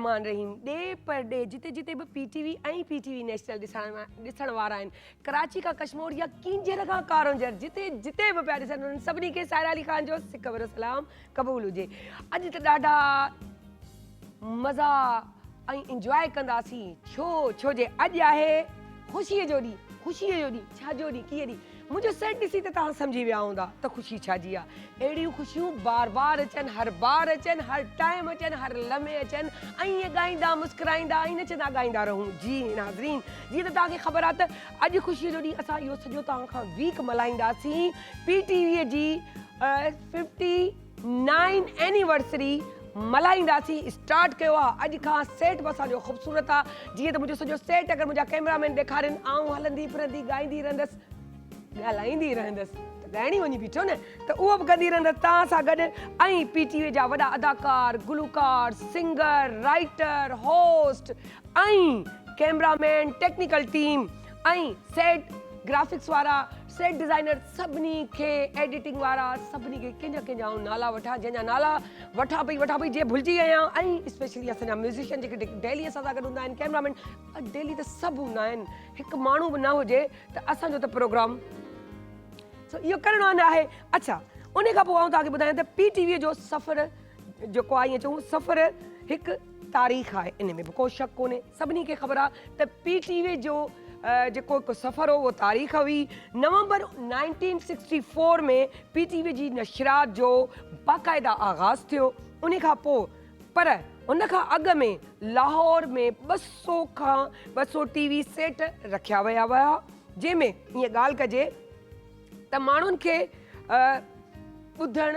रहमान रहीम day per day जिते जिते भी पीटीवी ऐं पीटीवी नेशनल ॾिसण वारा आहिनि कराची खां कश्मीर या किंजर खां कारोंजर जिते जिते भी पिया ॾिसनि उन्हनि सभिनी खे साहिर अली ख़ान जो सिक भरियो सलाम क़बूल हुजे। अॼु त ॾाढा मज़ा ऐं इंजॉय कंदासीं छो जे अॼु आहे ख़ुशीअ जो ॾींहुं छा जो ॾींहुं कीअं ॾींहुं मुझे सेट ॾिसी त तव्हां सम्झी विया हूंदा त ख़ुशी छाजी आहे। अहिड़ियूं ख़ुशियूं बार बार अचनि हर बार अचनि हर टाइम अचनि हर लम्हे अचनि ऐं ईअं ॻाईंदा मुस्कुराईंदा ऐं नचंदा ॻाईंदा रहूं। जी नाज़रीन जीअं त तव्हांखे ख़बर आहे त अॼु ख़ुशीअ जो ॾींहुं असां इहो सॼो तव्हां खां वीक मल्हाईंदासीं पीटीवीअ जी 59 एनिवर्सरी मल्हाईंदासीं। स्टार्ट कयो आहे अॼु खां सेट बि असांजो ख़ूबसूरत आहे। जीअं त मुंहिंजो सॼो सेट अगरि मुंहिंजा कैमरामैन ॾेखारनि आऊं हलंदी फिरंदी ॻाईंदी रहंदसि ॻाल्हाईंदी रहंदसि त ॻाइणी वञी बीठो न त उहो बि कंदी रहंदसि तव्हां सां गॾु। ऐं पीटीवीअ जा वॾा अदाकार गुलूकार सिंगर राइटर होस्ट ऐं कैमरामैन टेक्निकल टीम ऐं सेट ग्राफिक्स वारा सेट डिज़ाइनर सभिनी खे एडिटिंग वारा सभिनी खे कंहिंजा नाला वठां जंहिंजा नाला वठां पई जीअं भुलिजी आहियां। ऐं स्पेशली असांजा म्यूज़िशियन जेके डेली असां सां गॾु हूंदा आहिनि कैमरामैन डेली त सभु हूंदा आहिनि हिकु माण्हू बि न हुजे त असांजो त प्रोग्राम इहो करिणो न आहे। अच्छा उन खां पोइ आउं तव्हांखे ॿुधायां त पीटीवीअ जो सफ़र जेको आहे ईअं चऊं सफ़र हिकु तारीख़ आहे इन में बि को शक कोन्हे। सभिनी खे ख़बर आहे त पीटीवीअ जो जेको हिकु सफ़र हो उहो तारीख़ हुई नवंबर 1964 में पीटीवी जी नशरात जो बाक़ाइदा आगाज़ थियो। उन खां पोइ पर उन खां अॻु में लाहौर में 200 टीवी सेट रखिया विया हुआ जंहिंमें ईअं ॻाल्हि कजे त माण्हुनि खे ॿुधण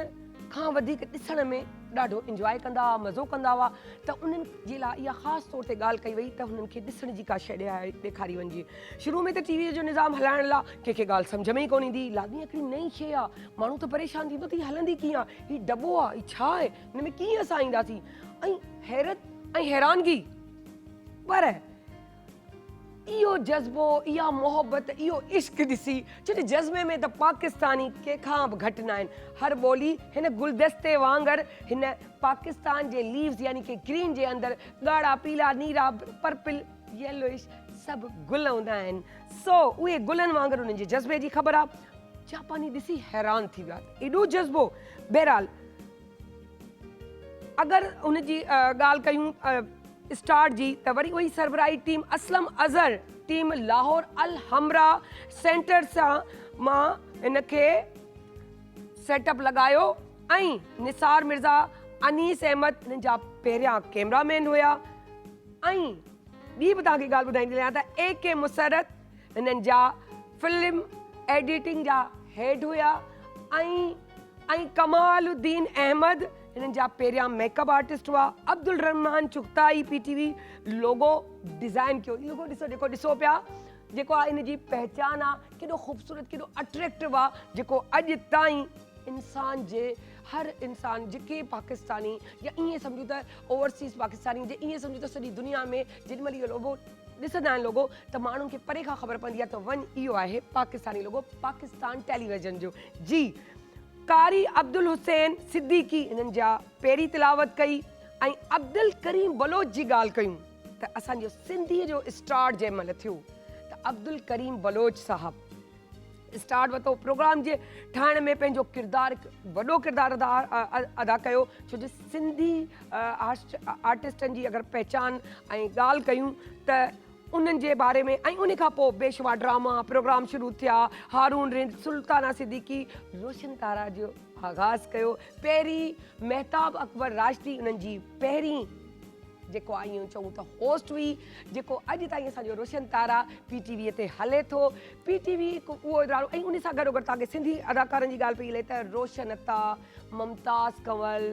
खां वधीक ॾिसण में ॾाढो इंजॉय कंदा हुआ मज़ो कंदा हुआ त उन्हनि जे लाइ इहा ख़ासि तौर ते ॻाल्हि कई वई त हुननि खे ॾिसण जी का शइ ॾेखारी वञिजे। शुरू में त टीवीअ जो निज़ाम हलाइण लाइ कंहिंखे ॻाल्हि सम्झ में ई कोन ईंदी लाॻी हिकिड़ी नई शइ आहे माण्हू त परेशान थींदो त हीअ हलंदी कीअं आहे हीअ डॿो आहे हीअ छा आहे हिन में कीअं असां ईंदासीं ऐं हैरत ऐं हैरानगी। पर इहो जज़्बो इहा मोहबत इहो इश्क ॾिसी छो जो जज़्बे में त पाकिस्तानी कंहिंखां बि घटि न आहिनि। हर ॿोली हिन गुलदस्ते वांगुरु हिन पाकिस्तान जे लीव्स यानी कि ग्रीन जे अंदरि ॻाढ़ा पीला नीरा पर्पल येलोइश सभु गुल हूंदा आहिनि। सो उहे गुलनि वांगुरु उन्हनि जे जज़्बे जी ख़बर आहे। जापानी ॾिसी हैरान थी विया एॾो जज़्बो। बहरहाल अगरि उनजी ॻाल्हि कयूं स्टार्ट जी त वरी उही सरबराही टीम असलम अज़हर टीम लाहौर अल हमरा सेंटर सां मां हिनखे सेटअप लॻायो ऐं निसार मिर्ज़ा अनीस अहमद हिननि जा पहिरियां कैमरामैन हुया। ऐं ॿी बि तव्हांखे ॻाल्हि ॿुधाईंदी हलियां त AK मुसरत हिननि जा फिल्म एडिटिंग जा हेड हुया ऐं कमालुद्दीन अहमद हिननि जा पहिरियां मेकअप आर्टिस्ट हुआ। अब्दुल रहमान चुगताई पीटीवी लोगो डिज़ाइन कयो। लोगो ॾिसो जेको ॾिसो पिया जेको आहे इन जी पहचान आहे केॾो ख़ूबसूरत केॾो अट्रैक्टिव आहे जेको अॼु ताईं इंसान जे हर इंसान जेके पाकिस्तानी या ईअं सम्झूं त ओवरसीज़ पाकिस्तानी जे ईअं सम्झूं त सॼी दुनिया में जेॾीमहिल इहो लोगो ॾिसंदा आहिनि लोगो त माण्हुनि खे परे खां ख़बर पवंदी आहे त वञ इहो आहे पाकिस्तानी लोगो पाकिस्तान टेलीविज़न जो। जी कारी अब्दुल हुसैन सिद्दीकी हिननि जा पहिरीं तिलावत कई ऐं अब्दुल करीम बलोच जी ॻाल्हि कयूं त असांजो सिंधीअ जो स्टार्ट जंहिं महिल थियो त अब्दुल करीम बलोच साहबु स्टार्ट वरितो प्रोग्राम जे ठाहिण में पंहिंजो वॾो किरदारु अदा कयो छो जो सिंधी आर्टिस्टनि जी अगरि पहचान ऐं ॻाल्हि कयूं त उन्हनि जे बारे में ऐं उन खां पोइ बेशुमार ड्रामा प्रोग्राम शुरू थिया। हारून रिंद सुल्ताना सिद्दीकी रोशन तारा जो आगाज़ कयो। पहिरीं महताब अकबर राशदी उन्हनि जी पहिरीं जेको आहे ईअं चऊं त होस्ट हुई जेको अॼु ताईं असांजो रोशन तारा पीटीवीअ ते हले थो। पीटीवी हिकु उहो इदारो ऐं उन सां गॾोगॾु तव्हांखे सिंधी अदाकारनि जी ॻाल्हि पई हले त रोशन अता मुमताज़ कंवल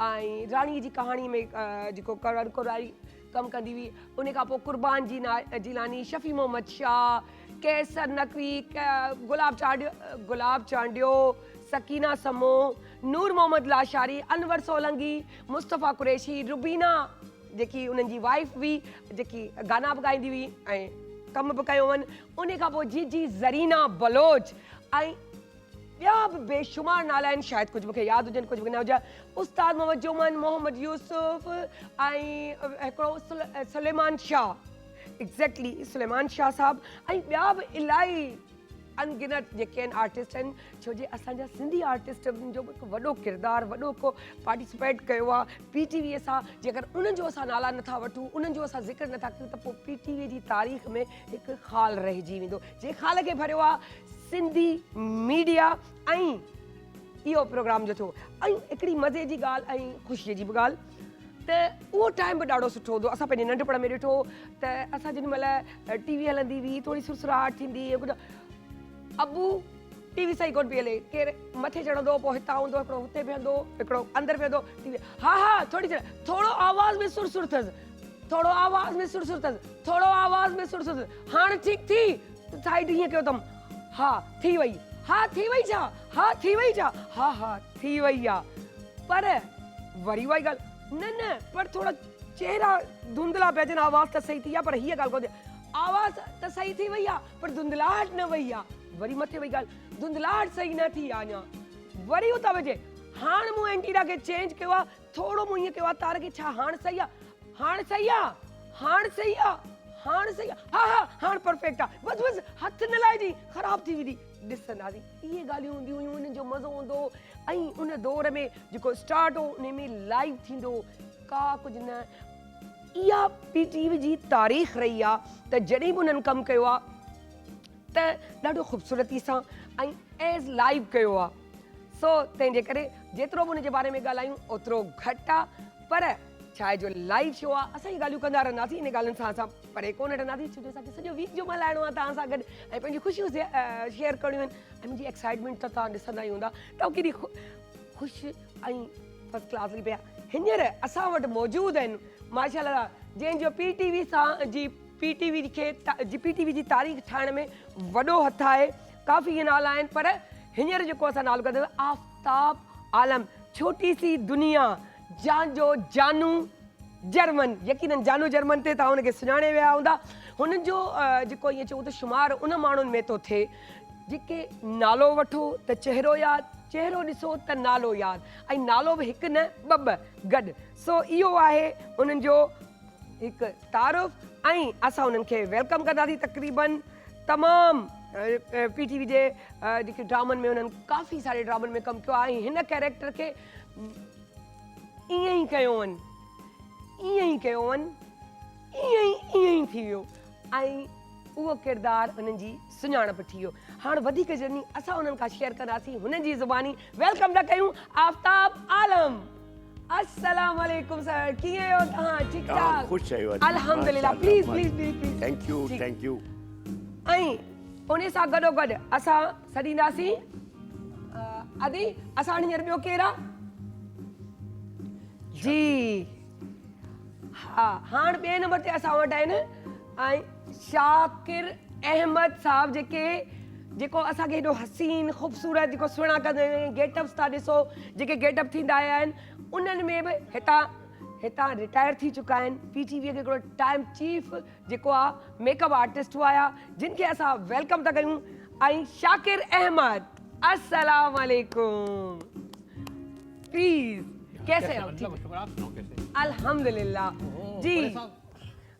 ऐं राणीअ जी कहाणी में जेको करण कोराई कमु कंदी हुई। उन खां पोइ कुर्बान जिलानी शफ़ी मोहम्मद शाह कैसर नकवी गुलाब चांडियो सकीना समो नूर मोहम्मद लाशारी अनवर सोलंगी मुस्तफ़ा कुरैशी रुबीना जेकी उन्हनि जी वाइफ हुई जेकी गाना बि ॻाईंदी हुई ऐं कम बि कयो वञ। उन खां पोइ जी ज़रीना बलोच ऐं ॿिया बि बेशुमार नाला आहिनि, शायदि कुझु मूंखे यादि हुजनि कुझु न हुजनि। उस्ताद मोहम्मद जुमन, मोहम्मद यूसुफ ऐं हिकिड़ो सुलेमान शाह, एग्ज़ैक्टली सुलेमान शाह साहब, ऐं ॿिया बि इलाही अनगिनत जेके आहिनि आर्टिस्ट आहिनि। छो जे असांजा सिंधी आर्टिस्टनि जो बि हिकु वॾो किरदारु, वॾो को पार्टिसिपेट कयो आहे PTV सां। जेकर उन्हनि जो असां नाला नथा वठूं, उन्हनि जो असां ज़िक्र नथा कयूं, त पोइ PTV जी तारीख़ में हिकु ख़ाल रहिजी वेंदो। जे ख़ाल खे भरियो आहे सिंधी मीडिया ऐं इहो प्रोग्राम जो थियो। ऐं हिकिड़ी मज़े जी ॻाल्हि ऐं ख़ुशीअ जी बि ॻाल्हि, त उहो टाइम बि ॾाढो सुठो हूंदो। असां पंहिंजे नंढपण में ॾिठो त असां जेॾी महिल TV हलंदी हुई, थोरी सुरसुराहट थींदी, अबू TV सही कोन पई हले, केरु मथे चढ़ंदो, पोइ हितां हूंदो, हिकिड़ो हुते बीहंदो, हिकिड़ो अंदरि बीहंदो, TV हा थोरो आवाज़ में सुर अथसि, थोरो आवाज़ में सुर अथसि, थोरो आवाज़ में सुर अथसि, हाणे ठीकु थी साइड हीअं कयो अथमि, हा थी वई, हा थी वई छा, हा थी वई छा, हा थी वई आहे। पर वरी उहा ई ॻाल्हि, न पर थोरा चेहरा धुंधला पिया अचनि, आवाज़ त सही थी आहे, पर हीअ ॻाल्हि कोन्हे, आवाज़ त सही थी वई आहे पर धुंधलाहट न वई आहे। वरी मथे वई ॻाल्हि, धुंधलाहट सही न थी आहे अञा, वरी उता वजे, हाणे मूं एंटीना खे चेंज कयो आहे, थोरो मूं ईअं कयो आहे तार खे, छा हाणे सही आहे, हाणे सही आहे, हाणे सही आहे, हाणे सही आहे, हा हाणे परफेक्ट आहे, बसि हथ न लाइजी, ख़राबु थी वेंदी। ॾिसंदासीं इहे ॻाल्हियूं हूंदियूं हुयूं, उन्हनि जो मज़ो हूंदो। ऐं उन दौर में जेको स्टार्ट हो उन में लाइव थींदो, का कुझु न। इहा PTV जी तारीख़ रही आहे, त जॾहिं बि उन्हनि कमु कयो आहे त ॾाढो ख़ूबसूरती सां ऐं एज़ लाइव कयो आहे। सो तंहिंजे करे जेतिरो बि उनजे बारे में ॻाल्हायूं ओतिरो घटि आहे, पर छा आहे जो लाइव शो आहे, असां ई ॻाल्हियूं कंदा रहंदासीं, इन ॻाल्हियुनि सां असां परे कोन हटंदासीं, छो जो असांखे सॼो वीक जो मल्हाइणो आहे तव्हां सां गॾु, ऐं पंहिंजी ख़ुशियूं शेयर करणियूं आहिनि। ऐं मुंहिंजी एक्साइटमेंट त तव्हां ॾिसंदा ई हूंदा त केॾी ख़ुशि ऐं फस्ट क्लास हली पिया। हींअर असां वटि मौजूदु आहिनि माशाअल्लाह, जंहिंजो PTV जी तारीख़ ठाहिण में वॾो हथु आहे। काफ़ी इहे नाला आहिनि, पर हींअर जेको असां नालो कंदा आहियूं, आफ्ताब आलम, छोटी सी दुनिया, जांजो जानू जर्मन, यकीनन जानू जर्मन ते तव्हां हुनखे सुञाणे विया हूंदा। हुननि जो जेको ईअं चऊं त शुमार उन माण्हुनि में थो थिए जेके नालो वठो त चहिरो यादि, चहिरो ॾिसो त नालो यादि, ऐं नालो बि हिकु न ॿ गॾु। सो इहो आहे उन्हनि जो हिकु तारुफ़, ऐं असां उन्हनि खे वेलकम कंदासीं। तक़रीबन तमामु PTV जे जेके ड्रामनि में उन्हनि काफ़ी सारे ड्रामनि में कमु कयो आहे, ऐं हिन कैरेक्टर खे ईअं ई कयो वञि, ईअं ई कयो वञि, ईअं ई थी वियो, ऐं उहो किरदारु उन्हनि जी सुञाणप थी वियो। हाणे वधीक जर्नी असां उन्हनि खां शेयर कंदासीं हुननि जी ज़ुबानी। वेलकम था कयूं आफ्ताब आलम। अस्सलाम वालेकुम सर, कीअं आहियो तव्हां? ठीकु ठाक? ख़ुशि आहियो? अल्हम्दुलिल्लाह। Please thank U. ऐं उन सां गॾोगॾु असां सॾींदासीं अदी, असां हींअर ॿियो केरु आहे जी, हा हाणे ॿिए नंबर ते असां वटि आहिनि ऐं शाकिर अहमद साहब, जेको असांखे हेॾो हसीन ख़ूबसूरत जेको सुहिणा कंदा आहिनि, गेटअप्स था ॾिसो, जेके गेटअप थींदा आया आहिनि, उन्हनि में बि हितां रिटायर थी चुका आहिनि। PTV खे हिकिड़ो टाइम चीफ जेको आहे मेकअप आर्टिस्ट हुआ, जिन खे असां वेलकम था कयूं। ऐं शाकिर अहमद, अस्सलाम वालेकुम, प्लीज़ कैसे हो? अल्हम्दुलिल्लाह जी।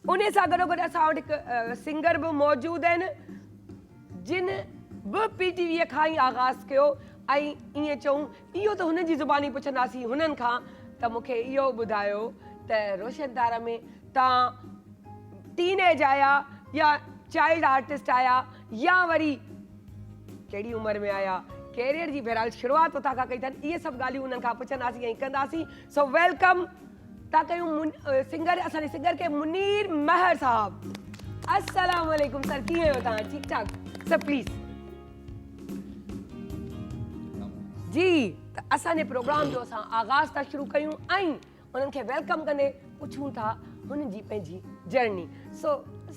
उन सां गॾोगॾु असां वटि हिकु सिंगर बि मौजूदु आहिनि, जिन बि PTV खां ई आगाज़ कयो। ऐं ईअं चऊं, इहो त हुननि जी ज़ुबानी पुछंदासीं हुननि खां, त मूंखे इहो ॿुधायो त रोशन तारा में तव्हां टीनेज आया या चाइल्ड आर्टिस्ट आया, या वरी कहिड़ी उमिरि में आया, कैरियर जी बहरहाल शुरूआत उतां खां कई अथनि, इहे सभु ॻाल्हियूं उन्हनि खां पुछंदासीं ऐं कंदासीं। सो वेलकम था कयूं सिंगर, असांजे सिंगर खे मुनीर महर साहब। अस्सलाम वालेकुम सर, कीअं आहियो तव्हां? ठीकु ठाक सर? प्लीज़ जी। त असांजे प्रोग्राम जो असां आगाज़ था शुरू कयूं ऐं उन्हनि खे वेलकम कंदे पुछूं था हुननि जी पंहिंजी जर्नी। सो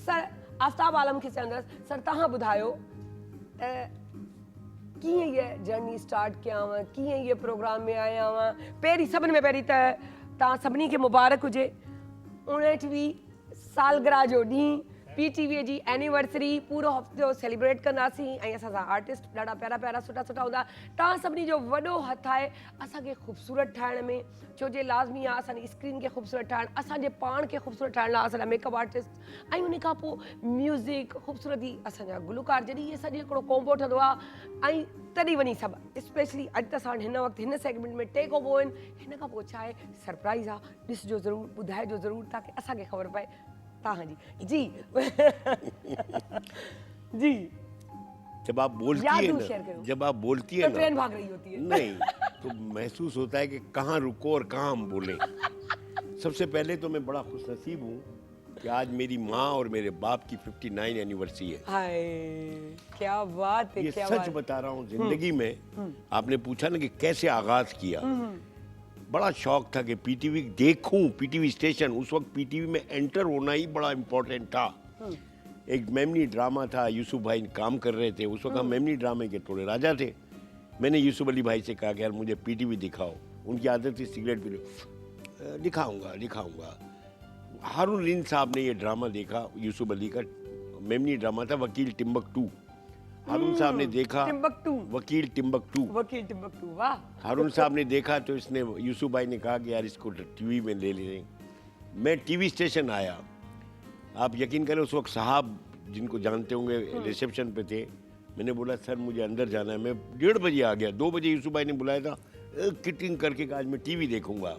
सर आफ्ताब आलम खे चवंदसि, सर तव्हां ॿुधायो कीअं इहा जर्नी स्टार्ट कयांव, कीअं इहे प्रोग्राम में आया हुआ? पहिरीं सभिनि में पहिरीं त तव्हां सभिनी खे मुबारक हुजे 59वीं सालगिरह जो ॾींहुं PTV जी एनिवर्सरी पूरो हफ़्तो सेलिब्रेट कंदासीं ऐं असां सां आर्टिस्ट ॾाढा प्यारा प्यारा सुठा सुठा हूंदा। तव्हां सभिनी जो वॾो हथु आहे असांखे ख़ूबसूरत ठाहिण में, छो जे लाज़मी आहे असांजी स्क्रीन खे ख़ूबसूरत ठाहिणु, असांजे पाण खे ख़ूबसूरत ठाहिण लाइ असांजा मेकअप आर्टिस्ट ऐं उन खां पोइ म्यूज़िक ख़ूबसूरती असांजा गुलकार जॾहिं इहे सॼो हिकिड़ो कॉम्बो ठहंदो आहे ऐं तॾहिं वञी सभु स्पेशली अॼु त असां हिन वक़्तु हिन सेगमेंट में टे कॉम्बो आहिनि, हिन खां पोइ छा आहे सरप्राइज़ आहे, ॾिसिजो ज़रूरु, ॿुधाइजो ज़रूरु ताकी असांखे ख़बर पए। तव्हां जी जी जब आप बोलती याद है दूर शेयर ना, करो। जब आप बोलती है तो ना, ट्रेन भाग रही होती है। नहीं तो महसूस होता है कि कहाँ रुको और कहाँ हम बोलें। सबसे पहले तो मैं बड़ा खुशनसीब हूँ कि आज मेरी माँ और मेरे बाप की 59 एनिवर्सरी है। हाय क्या बात है, ये क्या सच बात। बता रहा हूँ, जिंदगी में आपने पूछा ना कि कैसे आगाज किया, बड़ा शौक था कि पीटीवी देखूं, पीटीवी स्टेशन। उस वक्त पीटीवी में एंटर होना ही बड़ा इम्पोर्टेंट था। एक मेमनी ड्रामा था, यूसुफ भाई काम कर रहे थे उस वक्त, हम मेमनी ड्रामे के थोड़े राजा थे। मैंने यूसुफ अली भाई से कहा कि यार मुझे पीटीवी दिखाओ। उनकी आदत थी सिगरेट पी लो, दिखाऊंगा दिखाऊंगा। हारून रिन साहब ने ये ड्रामा देखा, यूसुफ अली का मेमनी ड्रामा था वकील टिम्बकटू। हारून साहब ने देखा टिम्बकटू, वकील टिम्बकटू। वकील टिम्बकटू, वाह। हारून साहब ने देखा तो इसने, यूसुफ भाई ने कहा कि यार इसको टीवी में ले लें। मैं टीवी स्टेशन आया, आप यकीन करें उस वक्त साहब जिनको जानते होंगे रिसेप्शन पे थे। मैंने बोला सर मुझे अंदर जाना है। मैं 1:30 बजे आ गया, 2 बजे यूसुफ भाई ने बुलाया था किटिंग करके कि आज मैं टीवी देखूंगा।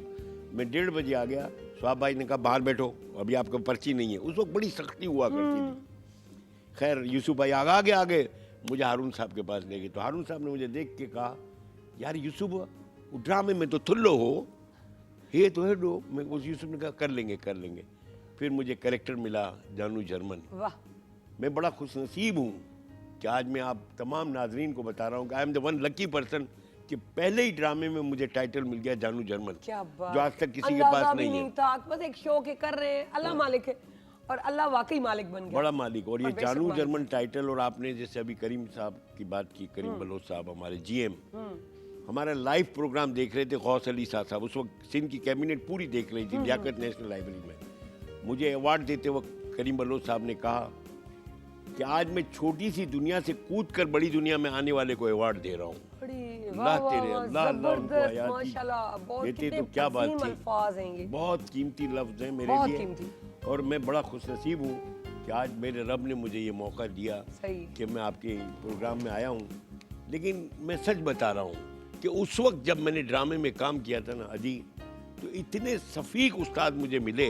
मैं 1:30 बजे आ गया। साहब भाई ने कहा बाहर बैठो, अभी आपका पर्ची नहीं है। उस वक्त बड़ी सख्ती हुआ करती थी। खैर यूसुफ भाई आगे मुझे हारून साहब के पास ले गए। तो हारून साहब ने मुझे देख के कहा यार यूसुफ वो ड्रामे में तो थुल्लो हो, ये तो है दो। मैं उस यूसुफ ने कहा कर लेंगे। फिर मुझे कैरेक्टर मिला जानू जर्मन। वाह, मैं बड़ा खुशनसीब हूँ कि आज मैं आप तमाम नाजरीन को बता रहा हूँ कि I am the one lucky person कि पहले ही ड्रामे में मुझे टाइटल मिल गया जानू जर्मन, क्या बात। जो आज तक किसी के अंदाजा पास भी नहीं है। था, बस एक शो के कर रहे हैं, अल्लाह मालिक है और अल्लाह वाकई मालिक बन गया, बड़ा मालिक। और ये और बेशक जानू मालिक। जर्मन टाइटल, और आपने जैसे अभी करीम साहब की बात की, करीम बलोच साहब हमारे जीएम, हमारा लाइव प्रोग्राम देख रहे थे गौस अली साहब। उस वक्त सिंध की कैबिनेट पूरी देख रही थी लियाकत नेशनल लाइब्रेरी में। मुझे अवार्ड देते वक्त करीम बलोच साहब ने कहा कि आज मैं छोटी सी दुनिया से कूद कर बड़ी दुनिया में आने वाले को अवार्ड दे रहा हूँ। अल्लाह तेरे, अल्लाह अल्लाह उनको जबरदस्त, हयात दी। माशाल्लाह, बहुत देते कितने तो क्या बात अजीम थी। अल्फाज हैं ये, बहुत कीमती लफ्ज़ हैं मेरे बहुत लिए। कीमती। और मैं बड़ा खुशनसीब हूँ कि आज मेरे रब ने मुझे ये मौका दिया सही। कि मैं आपके प्रोग्राम में आया हूँ। लेकिन मैं सच बता रहा हूँ कि उस वक्त जब मैंने ड्रामे में काम किया था ना अजी, तो इतने सफ़ीक उस्ताद मुझे मिले,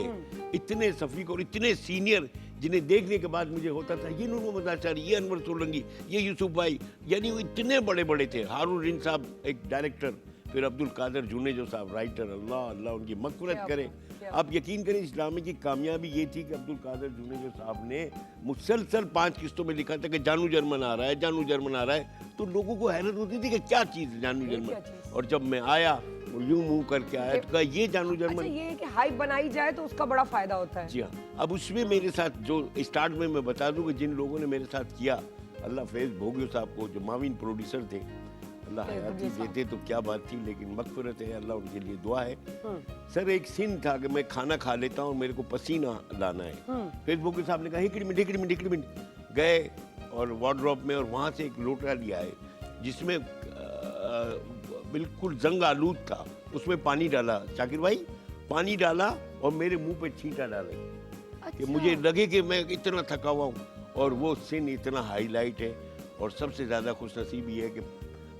इतने सफ़ीक और इतने सीनियर, जिन्हें देखने के बाद मुझे होता था ये नूर मोहम्मद आचार्य, ये अनवर सोलंकी, ये यूसुफ भाई, यानी वो इतने बड़े बड़े थे। हारून रिन साहब एक डायरेक्टर, फिर अब्दुल कादर जुनेजो साहब राइटर, अल्लाह अल्लाह उनकी मग़फ़िरत करे। आप यकीन करें इस ड्रामे की कामयाबी ये थी कि अब्दुल कादर जुनेजो साहब ने मुसलसल 5 किस्तों में लिखा था कि जानू जर्मन आ रहा है, जानू जर्मन आ रहा है। तो लोगों को हैरत होती थी कि क्या चीज़ है जानू जर्मन। और जब मैं आया और यूं मुंह करके आया तो कहा ये जानू अच्छा, जर्मन। ये है कि हाइप बनाई जाए तो उसका बड़ा फायदा होता है। जी हाँ। अब उसमें मेरे साथ जो स्टार्ट में मैं बता दूं कि जिन लोगों ने मेरे साथ किया, अल्लाह फैज़ भोगियो साहब को जो माविन प्रोड्यूसर थे, अल्लाह हयाती देते तो क्या बात थी, लेकिन मग़फ़िरत है, अल्लाह उनके लिए दुआ है। सर एक सीन था कि मैं खाना खा लेता हूँ, मेरे को पसीना लाना है। फेसबुक साहब ने कहा हिकड़ी मिनट गए और वार्डरोब में, और वहाँ से एक लोटा लिया है जिसमें बिल्कुल जंग आलूद था, उसमें पानी डाला, शाकिर भाई पानी डाला और मेरे मुंह पे छींटा डाले कि मुझे लगे कि मैं इतना थका हुआ हूँ। और वो सीन इतना हाईलाइट है। और सबसे ज़्यादा खुशनसीबी है कि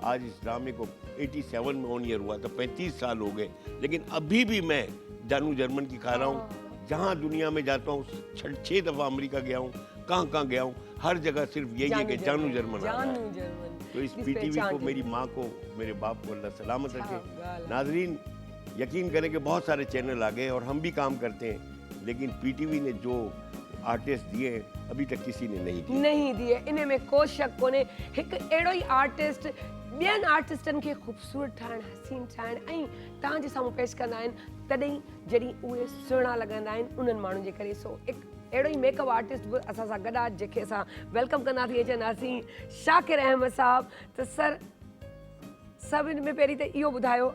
आज इस ड्रामे को 87 में ऑन ईयर हुआ था, 35 साल हो गए, लेकिन अभी भी मैं जानू जर्मन की खा रहा हूँ। जहाँ दुनिया में जाता हूँ, 6 दफ़ा अमेरिका गया हूँ, कहाँ गया हूँ, हर जगह सिर्फ यही है कि जानू जर्मन आ रहा है। तो इस पीटीवी को, मेरी माँ को, मेरे बाप को अल्लाह सलामत रखे। नाजरीन यकीन करें कि बहुत सारे चैनल आ गए और हम भी काम करते हैं, लेकिन पीटीवी ने जो आर्टिस्ट दिए अभी तक किसी ने नहीं दिए। इन्हें में को शक कोने। एक अहिड़ो ही आर्टिस्ट ॿियनि आर्टिस्टनि खे ख़ूबसूरत ठाहिण, हसीन ठाहिण ऐं तव्हांजे साम्हूं पेश कंदा आहिनि, तॾहिं जॾहिं उहे सुहिणा लॻंदा आहिनि उन्हनि माण्हुनि जे करे। सो हिकु अहिड़ो ई मेकअप आर्टिस्ट बि असां सां गॾु आहे, जंहिंखे असां वेलकम कंदा थी अचंदासीं, शाकिर अहमद साहब। त सर सभिनि में पहिरीं त इहो ॿुधायो,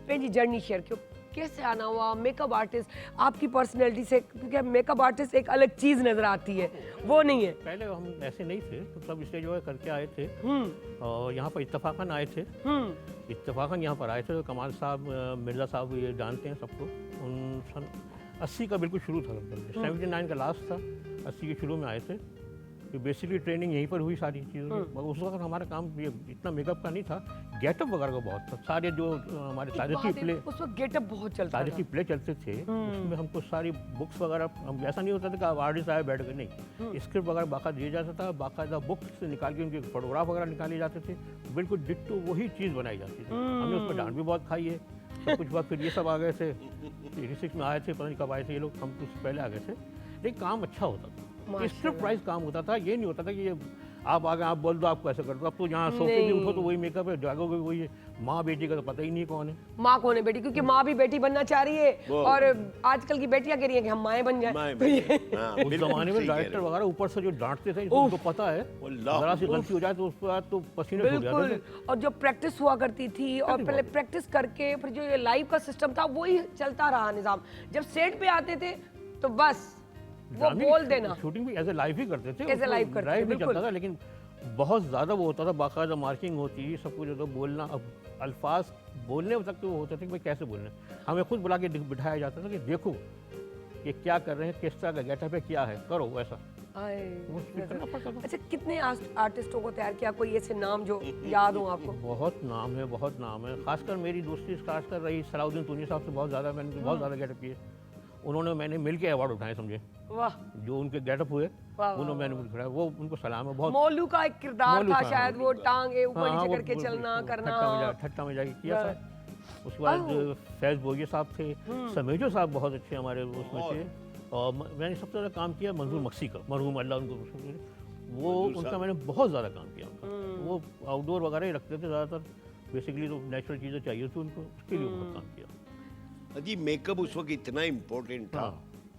पंहिंजी जर्नी शेयर कयो, कैसे आना हुआ मेकअप आर्टिस्ट आपकी पर्सनैलिटी से, क्योंकि मेकअप आर्टिस्ट एक अलग चीज नजर आती है, वो नहीं है। पहले हम ऐसे नहीं थे, तो सब स्टेज वगैरह करके आए थे और यहाँ पर इत्तेफाकन आए थे। इत्तेफाकन यहाँ पर आए थे। तो कमाल साहब, मिर्ज़ा साहब ये जानते हैं सबको। उन सन 80 का बिल्कुल शुरू था, 79 का लास्ट था, 80 के शुरू में आए थे। तो बेसिकली ट्रेनिंग यहीं पर हुई सारी चीज़ों की। मगर उस वक्त हमारा काम ये इतना मेकअप का नहीं था, गेटअप वगैरह का बहुत था। सारे जो हमारे तारीखी प्ले, उस वक्त गेटअप बहुत चलता तारीखी प्ले चलते थे, उसमें हमको सारी बुक्स वगैरह, हम ऐसा नहीं होता था कि आप आर्टिस्ट आए बैठ गए, नहीं, स्क्रिप्ट वगैरह बाकायदा दिया जाता था, बाकायदा बुक से निकाल के उनके फोटोग्राफ वगैरह निकाले जाते थे, बिल्कुल डिट्टो वही चीज़ बनाई जाती थी। हमने उसमें डांट भी बहुत खाई है, सब कुछ। बाद फिर ये सब आ गए थे, 86 में आए थे, पता नहीं कब आए थे ये लोग, हम उससे पहले आ गए थे। लेकिन काम अच्छा होता था, स्क्रिप्ट वाइज काम होता था। ये नहीं होता था कि ये आप आगे आप बोल दो आपको ऐसा कर दो। अब तो यहाँ सोफे भी उठो तो वही मेकअप है, जागोगे वही है। माँ बेटी का तो पता ही नहीं कौन है। माँ कौन है बेटी, क्योंकि माँ भी बेटी बनना चाह रही है और आजकल की बेटियां कह रही हैं कि हम माएँ बन जाएं। उस जमाने में डायरेक्टर वगैरह ऊपर से जो डांटते थे, उनको पता है जरा सी गलती हो जाए तो उस पर तो पसीने छूट जाते थे। और जो प्रैक्टिस हुआ करती थी, और पहले प्रैक्टिस करके फिर जो ये लाइव का सिस्टम था वही चलता रहा निजाम। जब सेट पे आते थे तो बस वो बोल देना। शूटिंग भी एज ए लाइव ही करते थे, एज ए लाइव करते थे, भी चलता था, लेकिन बहुत ज़्यादा वो होता था, बाकायदा मार्किंग होती, सब कुछ होता, बोलना। अब अल्फाज बोलने तक तो वो होता था कि भाई कैसे बोलना। हमें खुद बुला के बिठाया जाता था कि देखो ये क्या कर रहे हैं, किस तरह का गेटअप है, क्या है, करो वैसा। अच्छा, कितने आर्टिस्टों को तैयार किया, कोई ऐसे नाम जो याद हो आपको? बहुत नाम है, बहुत नाम है। खासकर मेरी दोस्ती स्टार्ट कर रही सलाउद्दीन तुनी साहब से बहुत ज़्यादा, मैंने बहुत ज़्यादा गेटअप किए। उन्होंने मैंने मिल के अवार्ड उठाए, समझे। वाह, जो उनके गेटअप हुए उन्होंने मैंने खड़ा, वो उनको सलाम है बहुत। मोलू का एक किरदार था शायद, वो टांगे ऊपर नीचे करके चलना करना, ठट्टा में जाके किया था। उसके बाद फैज बोगिया साहब थे, समेजो साहब बहुत अच्छे हमारे उसमें थे। और मैंने सबसे ज़्यादा काम किया मंजूर मक्सी का, मरहूम अल्लाह उनको, वो उनका मैंने बहुत ज़्यादा काम किया उनका। वो आउटडोर वगैरह ही रखते थे ज़्यादातर, बेसिकली तो नेचुरल चीज़ें चाहिए थी उनको, उसके लिए बहुत काम किया। जी, मेकअप उस वक्त इतना इम्पोर्टेंट था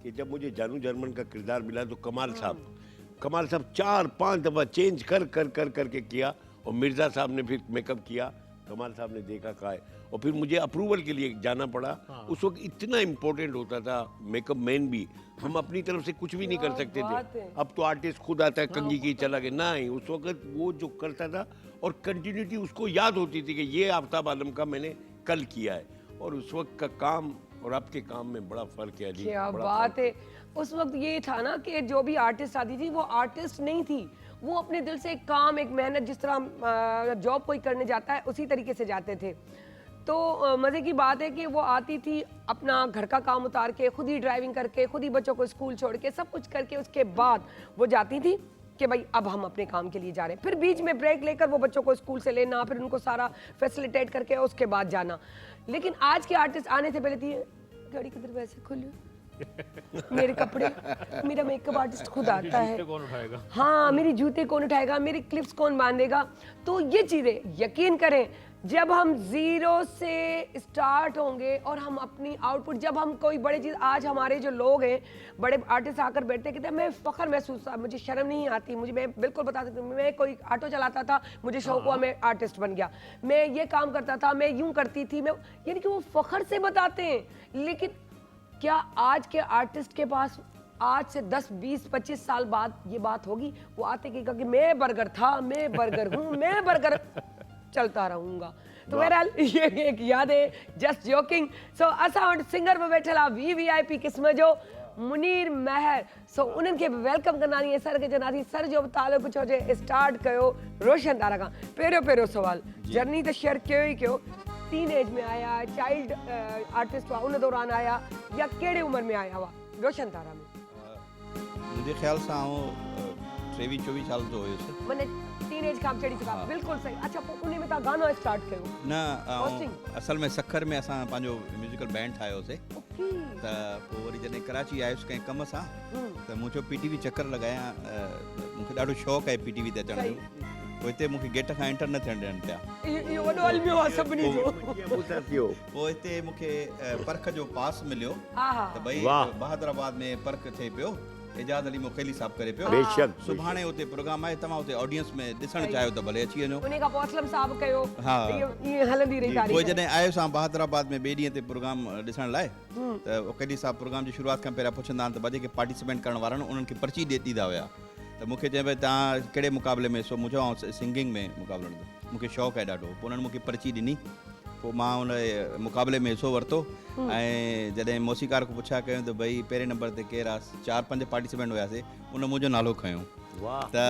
कि जब मुझे जानू जर्मन का किरदार मिला तो कमाल साहब 4-5 दफ़ा चेंज कर कर कर करके किया, और मिर्ज़ा साहब ने फिर मेकअप किया, कमाल साहब ने देखा कहा है, और फिर मुझे अप्रूवल के लिए जाना पड़ा। उस वक्त इतना इम्पोर्टेंट होता था मेकअप मैन भी, हम अपनी तरफ से कुछ भी नहीं कर सकते थे। अब तो आर्टिस्ट खुद आता है, कंघी की चला के, नहीं, उस वक्त वो जो करता था और कंटिन्यूटी उसको याद होती थी कि ये आफ्ताब आलम का मैंने कल किया है। और उस वक्त का काम और आपके काम में बड़ा फर्क है। क्या बात है। उस वक्त ये था ना कि जो भी आर्टिस्ट आती थी वो आर्टिस्ट नहीं थी, वो अपने दिल से एक काम, एक मेहनत, जिस तरह जॉब कोई करने जाता है उसी तरीके से जाते थे। तो मज़े की बात है कि वो आती थी, अपना घर का काम उतार के, खुद ही ड्राइविंग करके, खुद ही बच्चों को स्कूल छोड़ के, सब कुछ करके, उसके बाद वो जाती थी कि भाई अब हम अपने काम के लिए जा रहे हैं। फिर बीच में ब्रेक लेकर वो बच्चों को स्कूल से लेना, फिर उनको सारा फैसिलिटेट करके उसके बाद जाना। लेकिन आज के आर्टिस्ट आने से पहले थी गाड़ी के दरवाजे खोलो, मेरे कपड़े, मेरा मेकअप आर्टिस्ट खुद आता है, कौन उठाएगा? हाँ, मेरी जूते कौन उठाएगा, मेरी क्लिप्स कौन बांधेगा। तो ये चीज़ें यकीन करें, जब हम जीरो से स्टार्ट होंगे और हम अपनी आउटपुट, जब हम कोई बड़ी चीज़, आज हमारे जो लोग हैं बड़े आर्टिस्ट आकर बैठते कहते हैं मैं फ़ख्र महसूस, मुझे शर्म नहीं आती, मुझे, मैं बिल्कुल बता सकती हूँ, मैं कोई ऑटो चलाता था, मुझे शौक हुआ, मैं आर्टिस्ट बन गया, मैं ये काम करता था, मैं यूँ करती थी, मैं, यानी कि वो फ़ख्र से बताते हैं। लेकिन क्या आज के आर्टिस्ट के पास आज से 10, 20, 25 साल बाद ये बात होगी? वो आते कि मैं बर्गर था, मैं बर्गर हूँ, मैं बर्गर चलता रहूंगा। तो बहरहाल ये एक याद है, जस्ट जोकिंग। सो असां वटि सिंगर में बैठल आहे VVIP क़िस्म जो मुनीर महर। सो उन्हनि खे वेलकम कंदासीं, सर खे चवंदासीं सर जो बि तालो पुछो जे स्टार्ट कयो रोशन तारा खां। पहिरियों सवाल, जर्नी त शेयर कयो ई कयो, टीन एज में आया, चाइल्ड आर्टिस्ट हुआ उन दौरान आया, या कहिड़े उम्र में आया हुआ रोशन तारा में? मुंहिंजे ख़्याल सां 23-24 साल जो हुयुसि, माने टीनेज खां चढ़ी चुका। बिल्कुलु सही। अच्छा, पोइ उन में तव्हां गानो स्टार्ट कयो? न, असल में सखर में असां पंहिंजो म्यूज़िकल बैंड ठाहियोसीं। त पोइ वरी जॾहिं कराची आयुसि कंहिं कम सां, त मूं चयो PTV चकर लॻायां, मूंखे ॾाढो शौक़ु आहे PTV ते अचण जो। पोइ हिते मूंखे गेट खां एंटर न थियण ॾियनि पिया। इहो वॾो अलमियो आहे सभिनी जो। पोइ हिते मूंखे परख जो पास मिलियो, त भई बहादुराबाद में परख थिए पियो, एजाज़ अली मुखेली साहब करे पियो बेशक सुभाणे उते प्रोग्राम आहे तव्हां उते ऑडियंस में ॾिसणु चाहियो त भले अची वञो उन खां पोइ असलम साहब कयो हा। ईअं हलंदी रही पोइ तारीख़ जॾहिं आयो असां बहादुराबाद में ॿिए ॾींहं ते प्रोग्राम ॾिसण लाइ त मुखेली साहब प्रोग्राम जी शुरूआत खां पहिरियां पुछंदा आहिनि त भई जेके पार्टिसिपेंट करण वारा आहिनि उन्हनि खे पर्ची ॾींदा हुया त मूंखे चए भई तव्हां कहिड़े मुक़ाबले में सो मुंहिंजो सिंगिंग में मुक़ाबलो ॾिनो मूंखे शौक़ु आहे ॾाढो पोइ उन्हनि मूंखे पर्ची ॾिनी पोइ मां उन मुक़ाबले में हिसो वरितो ऐं जॾहिं मौसीकार खां पुछा कयूं त भई पहिरें नंबर ते केरु आहे 4-5 पार्टिसिपेंट हुयासीं उन मुंहिंजो नालो खयो त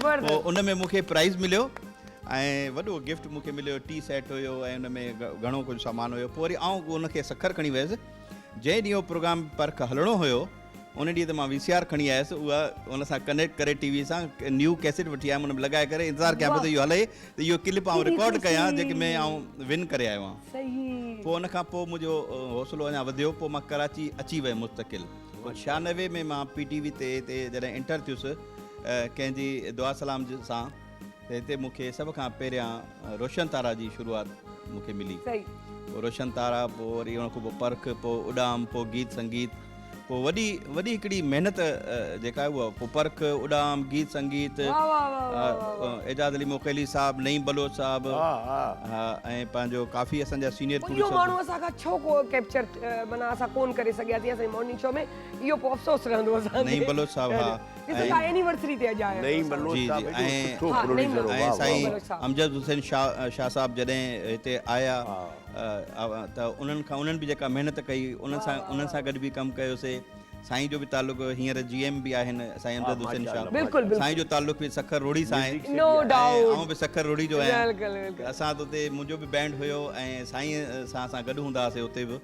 पोइ उन में मूंखे प्राइज़ मिलियो ऐं वॾो गिफ्ट मूंखे मिलियो टी सेट हुयो ऐं उन में घणो कुझु सामान हुयो पोइ वरी आउं उनखे सखर खणी वियुसि जंहिं ॾींहुं उहो प्रोग्राम पर्ख हलणो हुयो उन ॾींहुं त मां VCR खणी आयुसि उहा उन सां कनेक्ट करे टीवी सां न्यू कैसेट वठी आयुमि उन में लॻाए करे इंतज़ारु कयां पियो त इहो हले त इहो क्लिप आउं रिकॉर्ड कयां जेके में आउं विन करे आयो आहियां सही पोइ उन खां पोइ मुंहिंजो हौसलो अञा वधियो पोइ मां कराची अची वियुमि मुस्तक़िल 96 में मां PTV ते जॾहिं एंटर थियुसि कंहिंजी दुआ सलाम सां त हिते मूंखे सभ खां पहिरियां रोशन तारा जी शुरूआति मूंखे मिली सही पोइ रोशन तारा पोइ वरी उन खां पोइ पर्ख पोइ उॾाम पोइ गीत संगीत पोइ वॾी हिकिड़ी महिनत जेका आहे उहा पोइ पर्ख उॾाम गीत संगीत एजाज़ अली मुखेली साहब नईम बलोच साहब हा ऐं पंहिंजो काफ़ी असांजा सीनियर इहो माण्हू प्रोड्यूसर असांखां छो को कैप्चर माना असां कोन करे सघियासीं असांजी मॉर्निंग शो में इहो पोइ अफ़सोस रहंदो असांखे नईम बलोच साहब हा ॾिसो था एनिवर्सरी ते अॼु आया नईम बलोच जी, साहब जी, एॾो ऐं- सुठो हा, प्रोड्यूसर नईम हो, बलोच वाह, ऐं वाह, साईं अमजद हुसैन शाह साहब जॾहिं हिते आया त उन्हनि बि जेका महिनत कई उन्हनि सां गॾु बि कमु कयोसीं साईं जो बि तालुक़ु हींअर GM बि आहिनि साईं अमजद हुसैन शाह बिल्कुलु बिल्कुलु साईं जो तालुक़ु बि सखर रोड़ी सां आहे नो ऐं डाउट आउं बि सखर रोड़ी जो आहियां बिल्कुलु बिल्कुलु असां त उते मुंहिंजो बि बैंड हुयो ऐं साईं सां असां गॾु हूंदा हुआसीं उते बि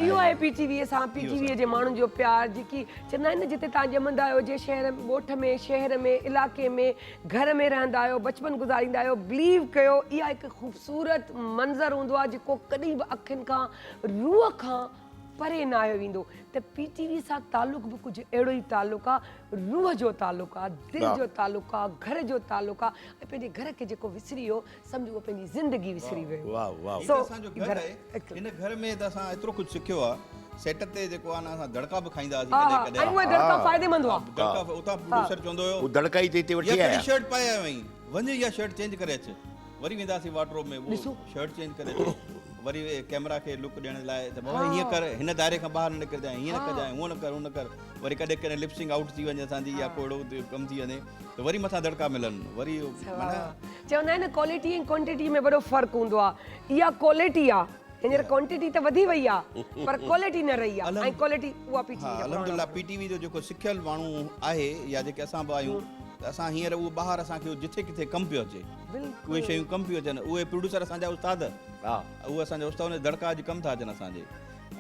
इहो आहे PTV सां PTV जे माण्हुनि जो प्यार जेकी चवंदा आहिनि न जिते तव्हां ॼमंदा आहियो जे शहर ॻोठ में शहर में इलाइक़े में घर में रहंदा आहियो बचपन गुज़ारींदा आहियो बिलीव कयो इहा हिकु ख़ूबसूरत मंज़र हूंदो आहे जेको कॾहिं बि अखियुनि खां रूह खां परे न आयो वेंदो त PTV सां तालुक़ु बि कुझु अहिड़ो ई तालुक़ु आहे रूह जो तालुक़ु आहे दिलि जो तालुक़ु आहे घर जो तालुक़ु आहे ऐं पंहिंजे घर खे जेको विसरी वियो सम्झो उहो पंहिंजी ज़िंदगी विसरी वियो वाह वाह हीअ So, त असांजो घर आहे हिन घर में त असां एतिरो कुझु सिखियो आहे सेट ते जेको आहे न असां दड़का बि खाईंदा हा हुआसीं ऐं उहे दड़का फ़ाइदेमंद हुआ दड़का उतां प्रोड्यूसर चवंदो वो हुयो दड़का ही देते या वठी कॾहिं आया शर्ट पाए आयो आहीं वञ इहा शर्ट चेंज करे अच वरी वेंदासीं वार्डरोब में वो शर्ट चेंज करे अचो वरी कैमरा खे लुक ॾियण लाइ त बाबा हीअं कर हिन दायरे खां ॿाहिरि न निकिरजांइ हीअं न कजांइ हूअं न कर हूअं न कर वरी कॾहिं कॾहिं लिपसिंग आउट थी वञे असांजी या को अहिड़ो कमु थी वञे त वरी मथां दड़का मिलनि वरी माना चवंदा आहिनि न क्वालिटी ऐं क्वांटिटी में वॾो फ़र्क़ु हूंदो आहे इहा क्वालिटी आहे हींअर क्वांटिटी त वधी वई आहे पर क्वालिटी न रही आहे ऐं क्वालिटी उहा PTV हा जा अलहमदिल्ला PTV जो जेको सिखियल माण्हू आहे या जेके असां बि आहियूं त असां हींअर उहो ॿाहिरि असांखे जिथे किथे कमु पियो अचे बिल्कुलु उहे शयूं कमु पियूं अचनि उहे प्रोड्यूसर असांजा उस्ताद हा उहे असांजा उस्ताद दड़का अॼु कमु था अचनि असांजे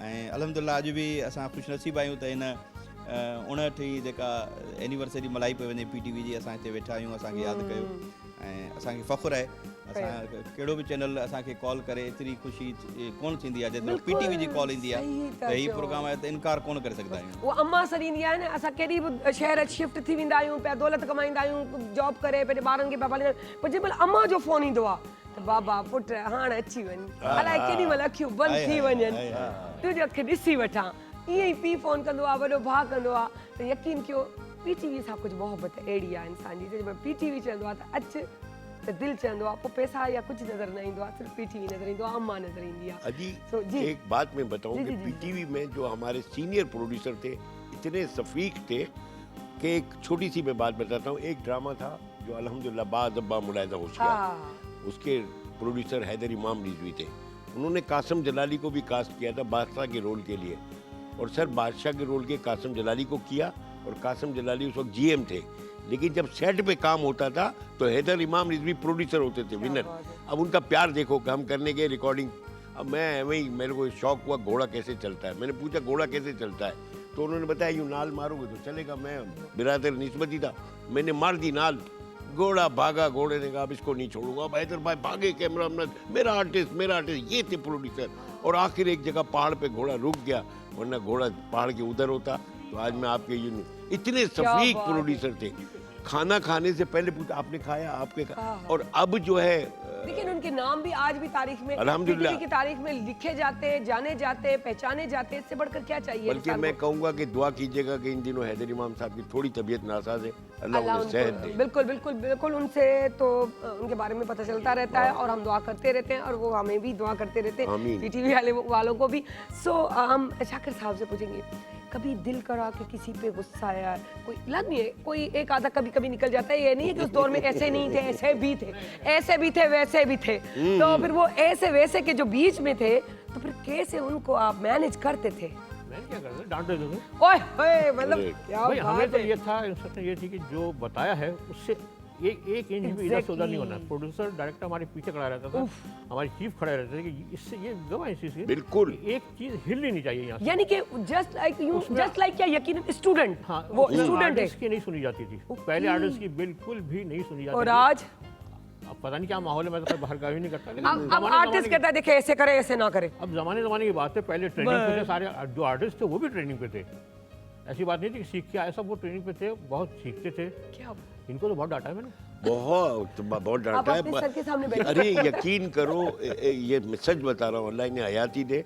ऐं अलहमदिल्ला अॼु बि असां ख़ुशनसीब आहियूं त हिन 59 जेका एनिवर्सरी मल्हाई पई वञे PTV जी असां हिते वेठा आहियूं असांखे यादि कयो ऐं असांखे फ़ख़ुरु आहे असां कहिड़ो बि चैनल असांखे कॉल करे एतिरी ख़ुशी कोन थींदी आहे जेतिरो PTV जी कॉल ईंदी आहे त हीउ प्रोग्राम आहे त इनकार कोन करे सघंदा आहियूं उहा अम्मा सॾींदी आहे न असां केॾी बि शहर शिफ्ट थी वेंदा आहियूं पिया दौलत कमाईंदा आहियूं जॉब करे पंहिंजे ॿारनि खे पिया पालींदा आहियूं पर जंहिं महिल अम्मा जो फ़ोन ईंदो आहे त बाबा पुट हाणे अची वञ अलाए केॾी महिल अखियूं बंदि थी वञनि तुंहिंजे अखि ॾिसी वठां ईअं ई पीउ फ़ोन कंदो आहे वॾो भाउ कंदो आहे त यकीन कयो PTV सां कुझु मोहबत अहिड़ी आहे इंसान जी जंहिं महिल PTV चवंदो आहे त अचु त दिलि चवंदो आहे पोइ पैसा या कुझु नज़र न ईंदो आहे सिर्फ़ु PTV नज़र ईंदो आहे अम्मा नज़र ईंदी आहे अजी So, जी। एक बात मैं बताऊं जी, कि जी, जी। PTV में जो हमारे सीनियर प्रोड्यूसर थे इतने सफीक थे कि एक छोटी सी मैं बात बताता हूँ एक ड्रामा था जो अल्हम्दुलिल्लाह बाज़ब्बा मुलाहिज़ा होशियार हाँ उसके प्रोड्यूसर हैदर इमाम रिजवी थे उन्होंने कासिम जलाली को भी कास्ट किया था बादशाह के रोल के लिए और सर बादशाह के रोल के कासिम जलाली को किया और कासिम जलाली उस वक्त GM थे लेकिन जब सेट पे काम होता था तो हैदर इमाम रिजवी प्रोड्यूसर होते थे विनर अब उनका प्यार देखो कि हम करने के रिकॉर्डिंग अब मैं वही मेरे को शौक हुआ घोड़ा कैसे चलता है मैंने पूछा घोड़ा कैसे चलता है तो उन्होंने बताया यूँ नाल मारोगे तो चलेगा मैं बिरादर निस्बती था मैंने मार दी नाल घोड़ा भागा घोड़े ने कहा अब इसको नहीं छोड़ूंगा अब हैदर भाई भागे कैमरा मेरा आर्टिस्ट ये थे प्रोड्यूसर और आखिर एक जगह पहाड़ पे घोड़ा रुक गया वरना घोड़ा पहाड़ के उधर होता तो आज मैं आपके इतने सफीक प्रोड्यूसर थे खाना खाने से पहले पूछता आपने खाया, आपके हाँ। और अब जो है लेकिन उनके नाम भी आज भी तारीख में, अल्हम्दुलिल्लाह। PTV की तारीख में लिखे जाते हैं, जाने जाते हैं, पहचाने जाते हैं। इससे बढ़कर क्या चाहिए बल्कि इंसान मैं को? कहूँगा कि दुआ कीजिएगा कि इन दिनों हैदर इमाम साहब की थोड़ी तबीयत नासाज है, अल्लाह अल्लाह उन्हें सेहत उनको दे। बिल्कुल बिल्कुल बिल्कुल उनसे तो उनके बारे में पता चलता रहता है और हम दुआ करते रहते हैं और वो हमें भी दुआ करते रहते हैं, आमीन। PTV वालों को भी। सो हम शाकिर साहब से पूछेंगे, कभी दिल करा कि किसी पे गुस्सा आया, कोई लग नहीं है, कोई एक आधा कभी कभी निकल जाता है, ये नहीं है कि उस दौर में ऐसे नहीं थे, ऐसे भी थे, ऐसे भी थे, वैसे भी थे। तो फिर वो ऐसे वैसे के जो बीच में थे, तो फिर कैसे उनको आप मैनेज करते थे? मैं क्या करता डांट देते थे ओए होए, मतलब अरे, क्या भाई हमें बात तो है। ये था, इंस्ट्रक्शन ये थी कि जो बताया है उससे एक इंच भी इधर से उधर नहीं होना। Exactly. प्रोड्यूसर डायरेक्टर हमारे पीछे खड़ा रहता था, हमारी चीफ खड़े रहते थे कि इससे ये गवा इस चीज से बिल्कुल। एक चीज हिलनी नहीं चाहिए यहाँ से। यानी कि जस्ट लाइक यू, उसमें- जस्ट लाइक क्या यकीन स्टूडेंट, हाँ, वो उसमें स्टूडेंट है आर्टिस्ट की नहीं सुनी जाती थी, पहले आर्टिस्ट की बिल्कुल भी नहीं सुनी जाती और थी। आज अब पता नहीं क्या माहौल है, मैं तो बाहर का भी नहीं करता, लेकिन अब जमाने- आर्टिस्ट जमाने कहता है देखे ऐसे करे ऐसे ना करे। अब जमाने की बात है, पहले ट्रेनिंग पे थे सारे जो आर्टिस्ट थे, वो भी ट्रेनिंग पे थे। ऐसी बात नहीं थी कि सीख के आए, सब वो ट्रेनिंग पे थे, बहुत सीखते थे। क्या इनको तो बहुत डांटा है मैंने। बहुत डांटा आप अपने सर के सामने बैठे। अरे यकीन करो, ये मैं सच बता रहा हूँ, अल्लाह ने हयाती दे।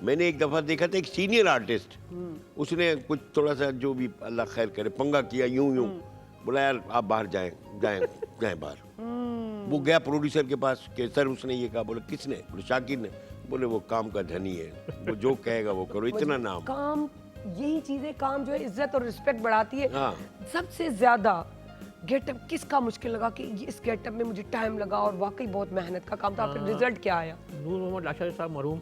मैंने एक दफ़ा देखा था एक सीनियर आर्टिस्ट, उसने कुछ थोड़ा सा जो भी अल्लाह खैर करे पंगा किया, यूं बोला यार आप बाहर जाएं जाएं जाएं बाहर। वो गया प्रोड्यूसर के पास कि सर उसने ये कहा। बोले किसने? बोले शाकिर ने। बोले वो काम का धनी है, वो जो कहेगा वो करो, इतना नाम। काम, यही चीजें काम जो है इज्जत और रिस्पेक्ट बढ़ाती है। हाँ। सबसे ज्यादा गेटअप किसका मुश्किल लगा कि इस गेटअप में मुझे टाइम लगा और वाकई बहुत मेहनत का काम था, फिर रिजल्ट क्या आया? नूर मोहम्मद लाशाह साहब मरहूम,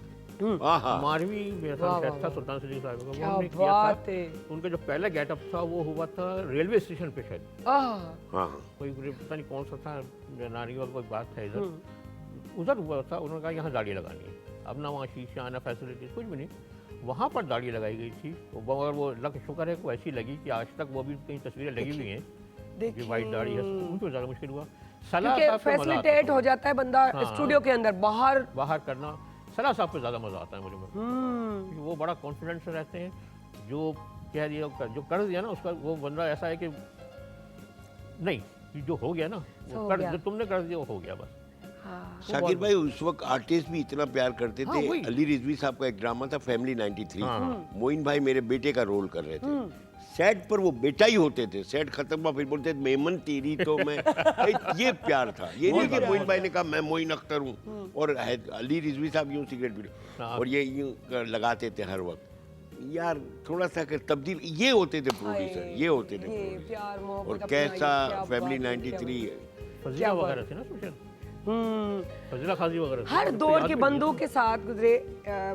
हाँ मारवी मेरे वाह, साथ वाह, सेट था सुल्तान सलीम साहब का, क्या वो हमने किया बात था। है। उनका जो पहला गेटअप था वो हुआ था रेलवे स्टेशन पे, शायद आह, हाँ कोई पता नहीं कौन सा था, नारियों का कोई बात था इधर, उधर हुआ था। उन्होंने कहा यहाँ दाढ़ी लगानी है। अब ना वहाँ शीशा ना फैसिलिटीज कुछ भी नहीं, वहाँ पर दाढ़ी लगाई गई थी। मगर वो लग शुक्र है को ऐसी लगी कि आज तक वो भी कहीं तस्वीरें लगी हुई हैं कि देखिए। वाइट दाढ़ी है, उनको ज़्यादा मुश्किल हुआ। सलाह क्योंकि साहब पे मज़ा आता फैसिलिटेट था। हो जाता है बंदा हाँ। स्टूडियो के अंदर, बाहर बाहर करना, सलाह साहब पे ज़्यादा मज़ा आता है मुझे। क्योंकि वो बड़ा कॉन्फिडेंस से रहते हैं, जो कह दिया जो कर दिया ना उसका, वो बंदा ऐसा है कि नहीं, कि जो हो गया ना हो वो कर, गया। जो तुमने कर दिया वो हो गया बस। हाँ। शाकिर भाई उस वक्त आर्टिस्ट भी इतना प्यार करते हाँ, थे। वही। अली रिजवी साहब का एक ड्रामा था फैमिली 93, हाँ। मोइन भाई मेरे बेटे का रोल कर रहे थे। सेट पर वो बेटा ही होते थे, सेट खत्म हुआ फिर बोलते थे मेमन तेरी तो मैं ये प्यार था। ये नहीं कि मोइन भाई ने कहा मैं मोइन अख्तर हूँ और अली रिजवी साहब यूं सिगरेट पी रहे हाँ। और ये यूं लगाते थे हर वक्त। यार थोड़ा सा कर तब्दील, ये होते थे प्रोड्यूसर, ये होते थे ये प्रोड्यूसर। प्यार और मोहब्बत अपनाई, कैसा क्या फैमिली बात है, क्या 93 फजीला बात। वगैरह थे ना सुशांत, हम्म। फजीला खाजी वगैरह थे। हर उनको दौर याद के भी बंदों नहीं। के साथ गुजरे,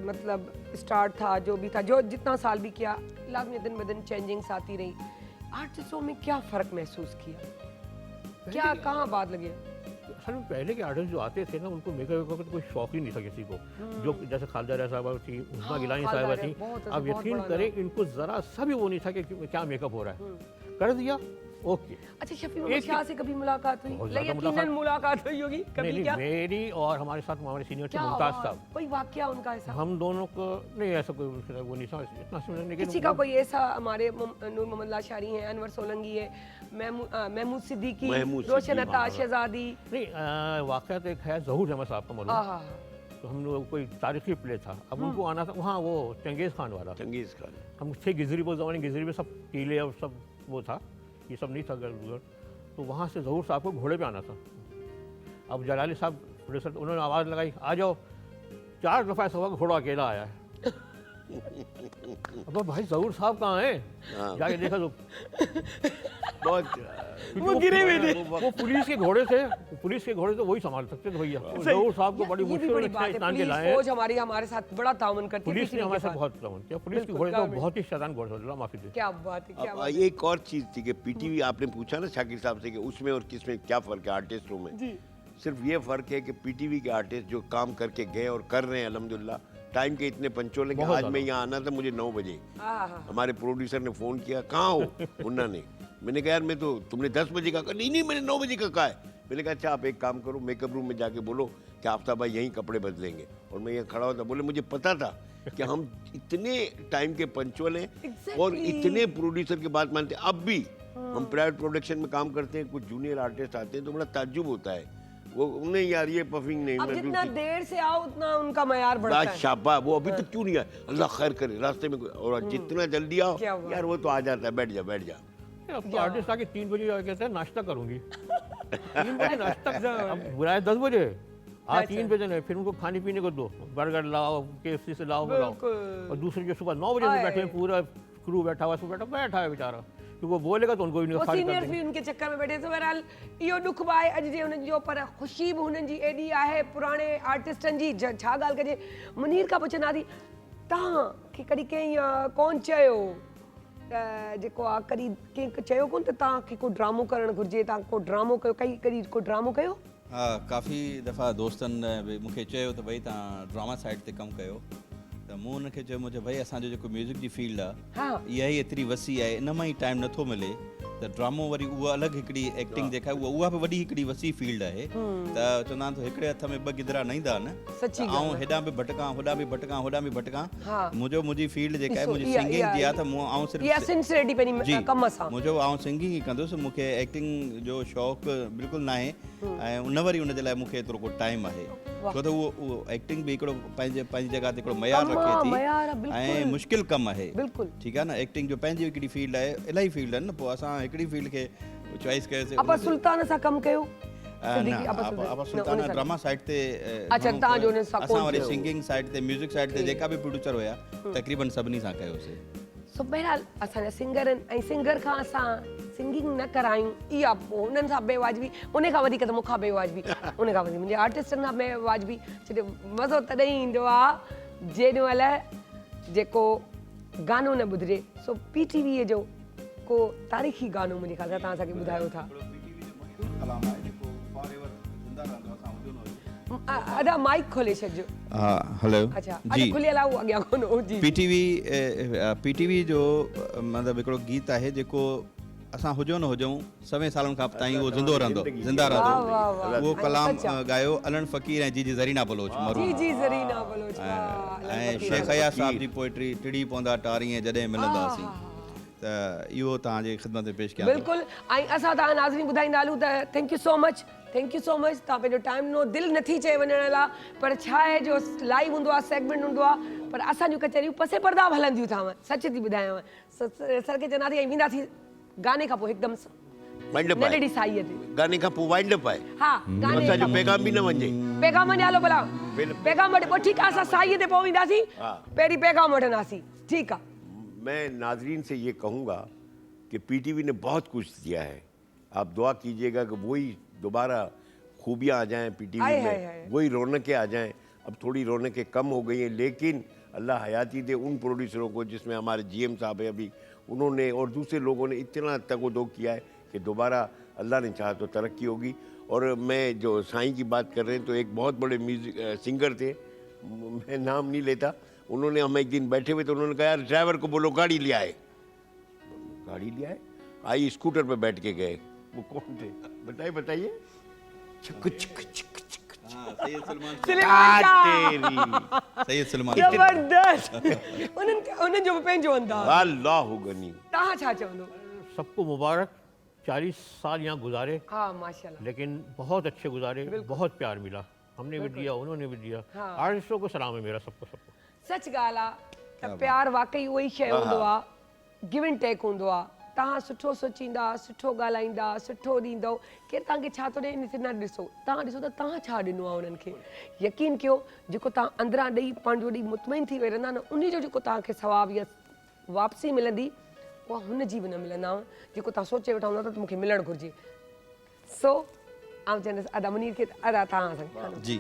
मतलब स्टार्ट था जो भी था, जो जितना साल भी किया, लाजमी दिन ब दिन चेंजिंग्स आती रही। आर्टिस्टों में क्या फर्क महसूस किया, क्या कहाँ बात लगी? असल में पहले के आर्टिस्ट जो आते थे ना, उनको मेकअप का कोई शौक ही नहीं था किसी को। जो जैसे खालदा रह साहबा थी, उस्मा हाँ, गिलानी खालदा साहिबा रह, थी, बहुत अब बहुत यकीन बड़ा करें इनको जरा सा भी वो नहीं था कि क्या मेकअप हो रहा है, कर दिया ओके। अच्छा, शफी मोहम्मद शाह से कभी मुलाकात हुई? बहुत ज्यादा यकीनन मुलाकात हुई होगी कभी, नहीं क्या नहीं, मेरी और हमारे साथ हमारे सीनियर थे क्या मुमताज बात? साहब, कोई वाकया उनका ऐसा? हम दोनों को नहीं ऐसा कोई वो नहीं था इतना समझ, लेकिन किसी का कोई ऐसा, हमारे नूर मोहम्मद लाशारी हैं, अनवर सोलंकी है, महमूद सिद्दीकी, महमूद रोशन सिद्दीकी, अता शहजादी। नहीं वाकया तो एक है जहूर अहमद साहब का मालूम, आहा, तो हम लोग कोई तारीखी प्ले था, अब उनको आना था वहाँ, वो चंगेज़ खान वाला, चंगेज खान। हम थे गिजरी, वो जमाने गिजरी में सब टीले और सब वो था, ये सब नहीं था घर, तो वहाँ से जहूर साहब को घोड़े पे आना था। अब जलाली साहब प्रोड्यूसर, उन्होंने आवाज़ लगाई आ जाओ, 4 दफ़ा ऐसा हुआ घोड़ा अकेला आया है। अब भाई जहूर साहब कहाँ हैं? हाँ। जाके देखा तो बहुत वो गिरे हुए थे, वो पुलिस के घोड़े थे, पुलिस के घोड़े तो वही संभाल सकते थे भैया। जहूर साहब को बड़ी ये भी मुश्किल बड़ी से बात है, स्नान के पुलिस लाए हैं। फौज हमारे साथ बड़ा ताउन करती है पुलिस ने PTV हमारे के साथ बहुत ताउन किया, पुलिस के बिल्कुल, घोड़े तो काबिल। बहुत ही शैतान घोड़े थे, माफी दे। क्या बात है, क्या अब बात है। एक और चीज थी कि पीटीवी, आपने पूछा ना शाकिर साहब से कि उसमें और किसमें क्या फर्क है आर्टिस्टों में। जी, सिर्फ ये फर्क है कि पीटीवी के आर्टिस्ट जो काम करके गए और कर रहे हैं अल्हम्दुलिल्लाह, टाइम के इतने पंचोले कि बहुत आज मैं ज़्यादा। यहाँ आना था मुझे 9 बजे। आहा, हमारे प्रोड्यूसर ने फ़ोन किया कहाँ हो मुन्ना ने। मैंने कहा यार मैं तो, तुमने 10 बजे का कहा, नहीं नहीं मैंने 9 बजे का कहा है। मैंने कहा अच्छा आप एक काम करो, मेकअप रूम में जाके बोलो कि आफ्ताब भाई यहीं कपड़े बदलेंगे, और मैं यहाँ खड़ा होता। बोले मुझे पता था कि हम इतने टाइम के पंचुअल हैं और Exactly. इतने प्रोड्यूसर की बात मानते हैं। अब भी हम प्राइवेट प्रोडक्शन में काम करते हैं, कुछ जूनियर आर्टिस्ट आते हैं तो बड़ा ताज्जुब होता है, वो उन्हें यार ये पफिंग नहीं, अब मैं जितना दूसरी- देर से आओ उतना उनका मयार बढ़ता है। शाबा, वो अभी तक क्यों नहीं आया, अल्लाह खैर करे रास्ते में और जितना जल्दी आओ क्या बात। यार वो तो आ जाता है, बैठ जा बैठ जा। अब तो आर्टिस्ट आके 3 बजे आके कहते हैं नाश्ता करूंगी 3 बजे नाश्ता, अब बुलाए 10 बजे, हाँ 3 बजे नहीं, फिर उनको खाने पीने को दो, बर्गर लाओ, KFC से लाओ बुलाओ, बिल्कुल। और दूसरे जो सुबह 9 बजे से बैठे हैं, पूरा क्रू बैठा हुआ है, बैठा है बेचारा, क्योंकि वो बोलेगा तो उनको भी वो खाली कर सीनियर्स देंगे। भी उनके चक्कर में बैठे। तो बहरहाल इहो दुख बि आहे अॼु जे हुननि जो, पर ख़ुशी बि हुननि जी एॾी आहे पुराणे आर्टिस्टनि जी। छा ॻाल्हि कजे, मुनीर खां पुछंदा थी तव्हांखे कॾहिं कंहिं कोन चयो जेको आहे, कॾहिं कंहिं चयो कोन त तव्हांखे को ड्रामो करणु घुरिजे, तव्हां को ड्रामो कयो, कॾहिं को ड्रामो कयो? हाँ, काफ़ी दफ़ा दोस्तनि बि मूंखे चयो त भई तव्हां ड्रामा साइड ते कमु कयो, त मूं हुनखे चयो मुंहिंजो भई असांजो जेको म्यूज़िक जी फील्ड आहे हा इहा ई एतिरी वसी आहे, इन मां ई टाइम नथो मिले, त ड्रामो वरी उहा अलॻि हिकिड़ी एक्टिंग जेका आहे उहा बि वॾी हिकिड़ी वसी फील्ड आहे, त चवंदा आहिनि त हिकिड़े हथ में ॿ गिदरा न ईंदा आहिनि, सची त आउं हेॾां बि भटकां होॾां बि भटकां होॾां बि भटकां, हा। मुंहिंजी फील्ड जेका आहे ॾिसो, मुंहिंजी इहा- सिंगिंग जी इहा- आहे, त आउं इहा सिर्फ़ु सिंसियरिटी पंहिंजी कम सां। मुंहिंजो आउं सिंगिंग ई कंदुसि, मूंखे एक्टिंग जो शौक़ु बिल्कुलु न आहे, ऐं उन वरी उन जे लाइ मूंखे एतिरो को टाइम आहे, छो त उहो एक्टिंग बि हिकिड़ो पंहिंजी जॻह ते हिकिड़ो मयार कमु रखे आहे, थी, मयार आहे, बिल्कुलु। ऐं मुश्किल कमु आहे, बिल्कुलु। ठीकु आहे न। एक्टिंग जो पंहिंजी हिकिड़ी फील्ड आहे, इलाही फील्ड आहिनि न, पोइ असां हिकिड़ी फील्ड खे चॉइस कयोसीं। अपा सुल्तान सां कमु कयो? आपा सुल्तान ड्रामा साइड ते अच्छा, तव्हांजो हुन सां असां कोन वरी थियो? सिंगिंग साइड ते, म्यूज़िक साइड ते जेका बि प्रोड्यूसर हुया तक़रीबन सभिनी सां कयोसीं। सो बहरहाल असांजा सिंगरनि ऐं सिंगर खां असां सिंगिंग न करायूं, इहा पोइ हुननि सां बेवाजिबी, उन खां वधीक त मूंखां बेवाजिबी, उन खां वधीक मुंहिंजे आर्टिस्टनि सां बेवाजिबी, छो मज़ो तॾहिं ईंदो आहे जेॾी महिल जेको गानो न ॿुधिजे। सो PTV जो को तारीख़ी गानो मुंहिंजे ख़्याल सां तव्हां असांखे ॿुधायो था। अदा माइक खोले छॾिजो। हा, हेलो अच्छा जी। खुलियल आहे, उहो अॻियां कोन हो जी। PTV जो मतिलबु हिकिड़ो गीत आहे जेको असां हुजो न हुजूं 100 सालनि खां ताईं उहो ज़िंदो रहंदो, ज़िंदा वाह, वाह, रहंदो। वाह। उहो ऐं कलाम सचा। गायो अलन फ़कीर ऐं जी ज़रीना बलोच मरू, जी ज़रीना बलोच, वाह, ऐं शेख अया साहब जी पोइट्री टिड़ी पवंदा टारीअ जॾहिं मिलंदासीं, त इहो तव्हांजे ख़िदमत में पेश कयां थो। बिल्कुलु। ऐं असां तव्हां नाज़रीन ॿुधाईंदा हलूं त thank you so much, thank you so much. तव्हां पंहिंजो टाइम नो दिलि नथी चए वञण लाइ, पर छा आहे जो लाइव हूंदो आहे, सेगमेंट हूंदो आहे, पर असांजूं कचहरियूं पसे पर्दा बि हलंदियूं अथव, सच थी ॿुधायांव। सर खे चवंदासीं ऐं वेंदासीं गाने खां पोइ हिकदमि वाइंड अप नंढड़ी आहे, साईअ ते। गाने खां पोइ वाइंड अप आहे, हा, गाने असांजो खां पैगाम बि न वञे। पैगाम वञे, हलो भला पैगाम वठी पोइ ठीकु आहे, असां साईअ ते पोइ वेंदासीं, हा। पहिरीं पैगाम वठंदासीं, ठीकु आहे। मैं नाजरीन से ये कहूँगा कि PTV ने बहुत कुछ दिया है, आप दुआ कीजिएगा कि वही दोबारा खूबियाँ आ जाएं PTV हाय, हाय, में, हाय। वही रौनकें आ जाएं। अब थोड़ी रौनकें कम हो गई हैं, लेकिन अल्लाह हयाती दे उन प्रोड्यूसरों को, जिसमें हमारे GM साहब है अभी, उन्होंने और दूसरे लोगों ने इतना तगोदो किया है कि दोबारा अल्लाह ने चाहा तो तरक्की होगी। और मैं जो साईं की बात कर रहे हैं, तो एक बहुत बड़े म्यूजिक सिंगर थे, मैं नाम नहीं लेता, उन्होंने हम एक दिन बैठे हुए तो उन्होंने कहा यार ड्राइवर को बोलो गाड़ी ले आए। गाड़ी ले आए, आई स्कूटर पे बैठ के गए। वो कौन थे बताइए। चिक चिक चिक चिक हाँ, सैयद सलमान तेरी सैयद सलमान ज़बरदस्त। उन्हनि जो बि पंहिंजो अंदाज़। अल्लाह गनी। तव्हां छा चवंदो? सबको मुबारक, 40 साल यहाँ गुजारे, हा माशाल्लाह। लेकिन बहुत अच्छे गुजारे, बहुत प्यार मिला, हमने भी दिया, उन्होंने भी दिया। हाँ। आर्टिस्टों को सलाम है मेरा, सबको सबको। सच ॻाल्हि आहे त प्यार वाकई उहो ई शइ हूंदो आहे, गिव एंड टेक हूंदो आहे। तव्हां सुठो सोचींदा, सुठो ॻाल्हाईंदा, सुठो ॾींदव, केरु तव्हांखे छा थो ॾे इन ते न ॾिसो, तव्हां ॾिसो त तव्हां छा ॾिनो आहे उन्हनि खे। यकीन कयो, जेको तव्हां अंदरां ॾेई पंहिंजो ॾेई मुतमइन थी वेई रहंदा न, उन जो जेको तव्हांखे सवाब या वापसी मिलंदी, उहा हुन जी बि न मिलंदा, जेको तव्हां सोचे वेठा हूंदा त मूंखे मिलणु घुरिजे। सो आउं चवंदसि अदा मुनीर खे, अदा तव्हां सां जी।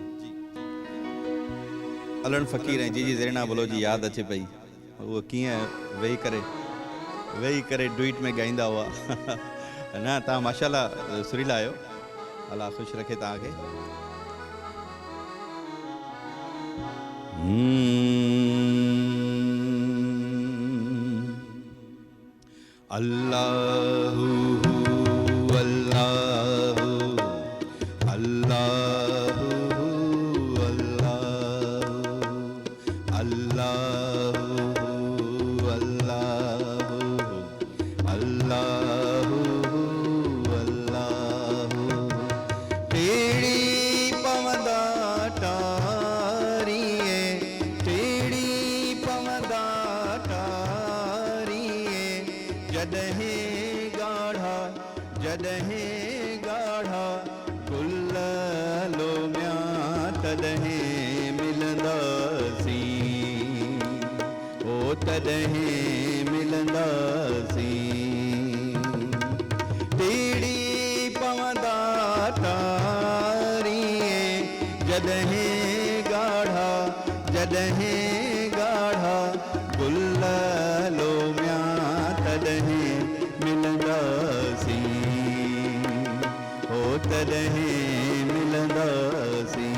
अलन फ़कीर ऐं जी ज़रीना बलोच जी यादि अचे पई, उहो कीअं वेही करे डुइट में ॻाईंदा हुआ। न तव्हां माशाल्लाह सुरीला आहियो, अल्लाह ख़ुशि रखे तव्हांखे। अल्लाहु अल्लाहु अल्लाहु अल्लाहु अल्लाहु अल्लाहु अल्लाहु तॾहिं ॻाढ़ा गुल लोमिया तॾहिं मिलंदासीं ओ तॾहिं मिलंदासीं टीड़ी पवंदा तारीं जॾहिं ॻाढ़ा गुल लोमिया तॾहिं मिलंदासीं ओ तॾहिं मिलंदासीं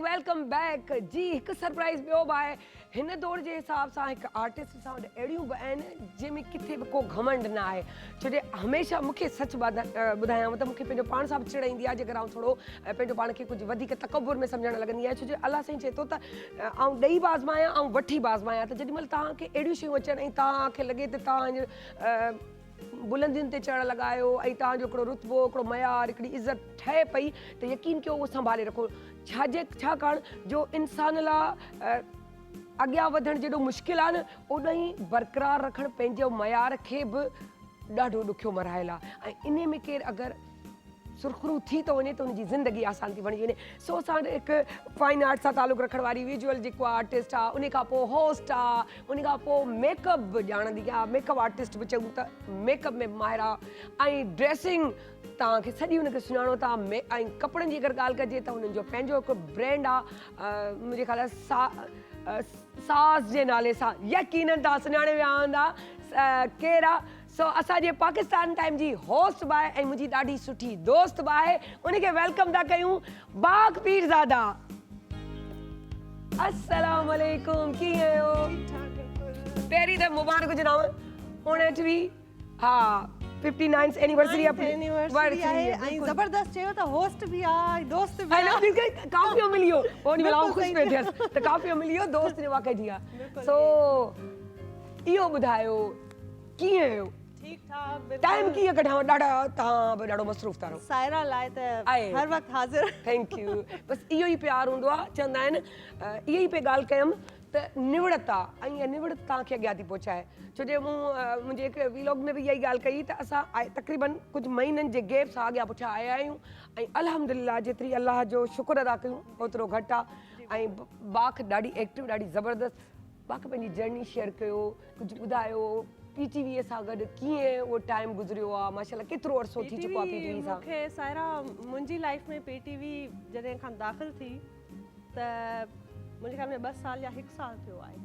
वेलकम बैक जी। हिकु सरप्राइज़ ॿियो बि आहे हिन दौर जे हिसाब सां हिकु आर्टिस्ट सां अहिड़ियूं बि आहिनि जंहिंमें किथे बि को घमंड न आहे छो जे हमेशह मूंखे सच ॿुधायांव त मूंखे पंहिंजो पाण सां बि चिड़ ईंदी आहे जेकर आउं थोरो पंहिंजो पाण खे कुझु वधीक तकबुर में सम्झणु लॻंदी आहे छो जो अलाह साईं चए थो त आउं ॾेई बाज़मायां ऐं वठी बाज़मायां त जेॾी महिल तव्हांखे अहिड़ियूं शयूं अचनि ऐं तव्हांखे लॻे त तव्हां बुलंदियुनि ते चढ़ण लॻायो ऐं तव्हांजो हिकिड़ो रुतबो हिकिड़ो मयार हिकिड़ी इज़त ठहे पई त यकीन कयो उहो संभाले रखो छाकाणि जो इंसान लाइ अॻियां वधणु जेॾो मुश्किल आहे न ओॾो ई बरक़रार रखणु पंहिंजो मयार खे बि ॾाढो ॾुखियो मराइल आहे ऐं इन में केरु अगरि सुरखरू थी थो वञे त उनजी ज़िंदगी आसान थी बणिजी वञे। सो असां हिकु फाइन आर्ट सां तालुक़ु रखण वारी विजुअल जेको आर्टिस्ट आहे उन खां पोइ होस्ट आहे उन खां पोइ मेकअप बि ॼाणंदी आहे मेकअप आर्टिस्ट बि चऊं त मेकअप में माहिर आहे ऐं ड्रेसिंग तव्हांखे सॼी हुनखे सुञाणो था ऐं कपिड़नि जी अगरि ॻाल्हि कजे त हुननि जो पंहिंजो हिकु ब्रांड आहे मुंहिंजे ख़्याल साज़ जे नाले सां यकीननि तव्हां सुञाणे विया हूंदा केरु आहे। सो असांजे पाकिस्तान टाइम जी होस्ट बि आहे ऐं मुंहिंजी ॾाढी सुठी दोस्त बि आहे उनखे वेलकम था कयूं बाग पीरज़ादा। अस्सलाम वालेकुम कीअं आहियो? पहिरीं त मुबारक हुजनव 59वीं हा 59th एनिवर्सरी आहे जबरदस्त चयो त होस्ट भी आहे दोस्त भी आहे काफियो मिलियो ओनी वाला खुश पे थियस त काफियो मिलियो दोस्त ने वाकई जी आहे। सो इहो ॿुधायो कीअं आहियो? ठीक ठाक टाइम बिल्कुल कीअं कढां ॾाढा तव्हां बि ॾाढो मसरूफ़ था रहो सायरा लाइ त आहे। हर वक्त हाजिर थैंक यू बसि इहो ई प्यारु हूंदो आहे चवंदा आहिनि इहा ई पे ॻाल्हि कयमि त निवड़त आहे ऐं इहा निवड़त तव्हांखे अॻियां थी पहुचाए छो जे मूं मुंहिंजे हिकु वीलॉग में बि इहा ई ॻाल्हि कई त असां तक़रीबन कुझु महीननि जे गैप सां अॻियां पुठियां आया आहियूं ऐं अल्हम्दुलिल्लाह जेतिरी अलाह जो शुक्र अदा कयूं ओतिरो घटि आहे ऐं बाख ॾाढी एक्टिव ॾाढी ज़बरदस्त बाक़ी पंहिंजी जर्नी शेयर कयो कुझु ॿुधायो पीटीवीअ सां गॾु कीअं उहो टाइम गुज़रियो आहे माशाल्लाह केतिरो अरसो थी चुको आहे पीटीवी सां मूंखे सायरा मुंहिंजी लाइफ में पीटीवी जॾहिं खां दाख़िल थी त मुंहिंजे ख़्याल में 2 साल या 1 साल थियो आहे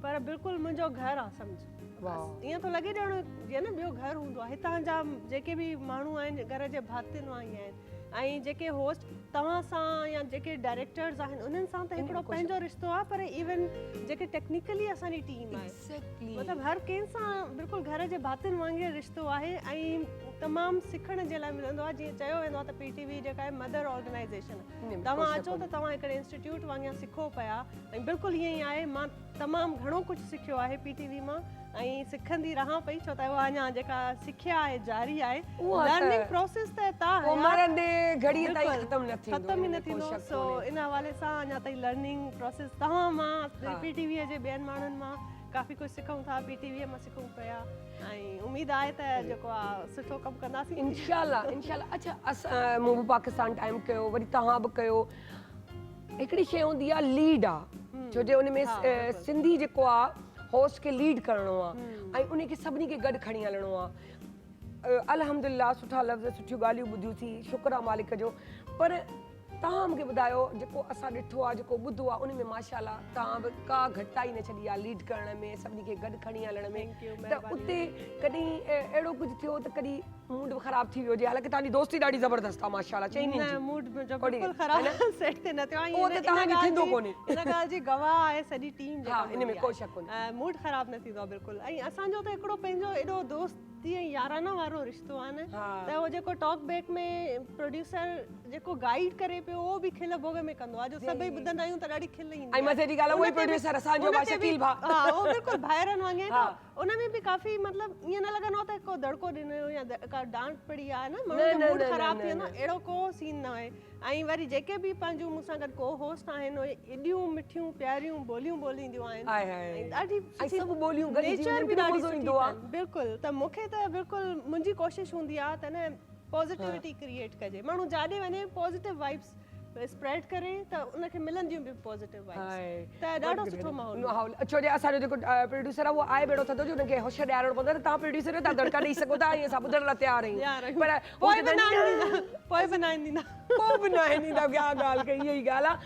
पर बिल्कुलु मुंहिंजो घरु आहे सम्झ वाह ईअं थो लॻे ॼण जीअं न ॿियो घरु हूंदो आहे हितां जा जेके बि माण्हू आहिनि घर जे भातियुनि वांगुरु आहिनि ऐं जेके होस्ट तव्हां सां या जेके डायरेक्टर्स आहिनि उन्हनि सां त हिकिड़ो पंहिंजो रिश्तो आहे पर इवन जेके टेक्निकली असांजी टीम आहे मतिलबु हर कंहिं सां बिल्कुलु घर जे भातियुनि वांगुरु रिश्तो आहे ऐं तमामु सिखण जे लाइ मिलंदो आहे जीअं चयो वेंदो आहे त पीटीवी जेका आहे मदर ऑर्गेनाइज़ेशन तव्हां अचो त तव्हां हिकिड़े इंस्टीट्यूट वांगुरु सिखो पिया ऐं बिल्कुलु ईअं ई आहे मां तमामु घणो कुझु सिखियो आहे पीटीवी मां ऐं सिखंदी रहां पई छो त उहा अञा जेका सिखिया आहे जारी आहे लर्निंग प्रोसेस त पोइ मरंदे घड़ीअ ताईं ख़तम न थींदो ख़तम ई न थींदो सो इन हवाले सां अञा ताईं लर्निंग प्रोसेस तव्हां मां पीटीवीअ जे ॿियनि माण्हुनि मां काफ़ी कुझु सिखूं था पीटीवीअ मां सिखूं पिया ऐं उमेद आहे त जेको आहे सुठो कमु कंदासीं इंशाल्लाह अच्छा असां मूं बि पाकिस्तान टाइम कयो वरी तव्हां बि कयो हिकिड़ी शइ हूंदी आहे लीड आहे छो जे उन में सिंधी जेको आहे होस्ट खे लीड करिणो आहे ऐं उनखे सभिनी खे गॾु खणी हलणो आहे अल्हम्दुलिल्लाह सुठा लफ़्ज़ सुठियूं ॻाल्हियूं ॿुधियूंसीं शुक्र आहे मालिक जो पर तव्हां मूंखे ॿुधायो जेको असां ॾिठो आहे जेको ॿुधो आहे उन में माशाल्लाह तव्हां बि का घटिताई न छॾी आहे लीड करण में सभिनी खे गॾु खणी हलण में त उते कॾहिं अहिड़ो कुझु थियो त कॾहिं मूड बि ख़राबु थी वियो हुजे हालांकि तव्हांजी दोस्ती ॾाढी ज़बरदस्त आहे माशाल्लाह चईनी मूड मुंहिंजो बिल्कुलु ख़राबु सेट ते न थियो उहो त तव्हांखे थींदो कोन्हे इन ॻाल्हि जी गवाह आहे सॼी टीम हा इन में को शक कोन्हे मूड ख़राबु न थींदो आहे बिल्कुलु ऐं असांजो त हिकिड़ो पंहिंजो एॾो दोस्ती ऐं याराना वारो रिश्तो आहे न त उहो जेको टॉक बैक में प्रोड्यूसर जेको गाइड करे पियो उहो बि खिल भोग में कंदो आहे जो सभई ॿुधंदा आहियूं त ॾाढी खिल ईंदी ऐं मज़े जी ॻाल्हि उहो ई प्रोड्यूसर असांजो भाउ शकील भाउ हा उहो बिल्कुलु भाइरनि वांगुरु उन में बि काफ़ी मतिलबु ईअं न लॻंदो आहे त को दड़को ॾिनो या का डांट पड़ी आहे न माण्हू जो मूड ख़राबु थी वेंदो अहिड़ो को सीन न आहे ऐं वरी जेके बि पंहिंजूं मूंसां गॾु को होस्ट आहिनि उहे एॾियूं मिठियूं प्यारियूं ॿोलियूं ॿोलींदियूं आहिनि ॾाढी सभु ॿोलियूं नेचर बि ॾाढी सुठी बिल्कुलु त मूंखे त बिल्कुलु मुंहिंजी कोशिशि हूंदी आहे त न पॉज़िटिविटी क्रिएट कजे माण्हू जाॾे वञे पॉज़िटिव वाइब्स स्प्रेड करे त उनखे मिलंदियूं बि पॉज़िटिव वाइब्स त ॾाढो सुठो माहौल छो जे असांजो जेको प्रोड्यूसर आहे उहो आहे बेड़ो थधो जो हुनखे होश ॾियारणो पवंदो त तव्हां प्रोड्यूसर तव्हां दड़का ॾेई सघो था ऐं असां ॿुधण लाइ तयार आहियूं पर पोइ बि न ईंदा को बि न ईंदा क्या ॻाल्हि कई इहा ई ॻाल्हि आहे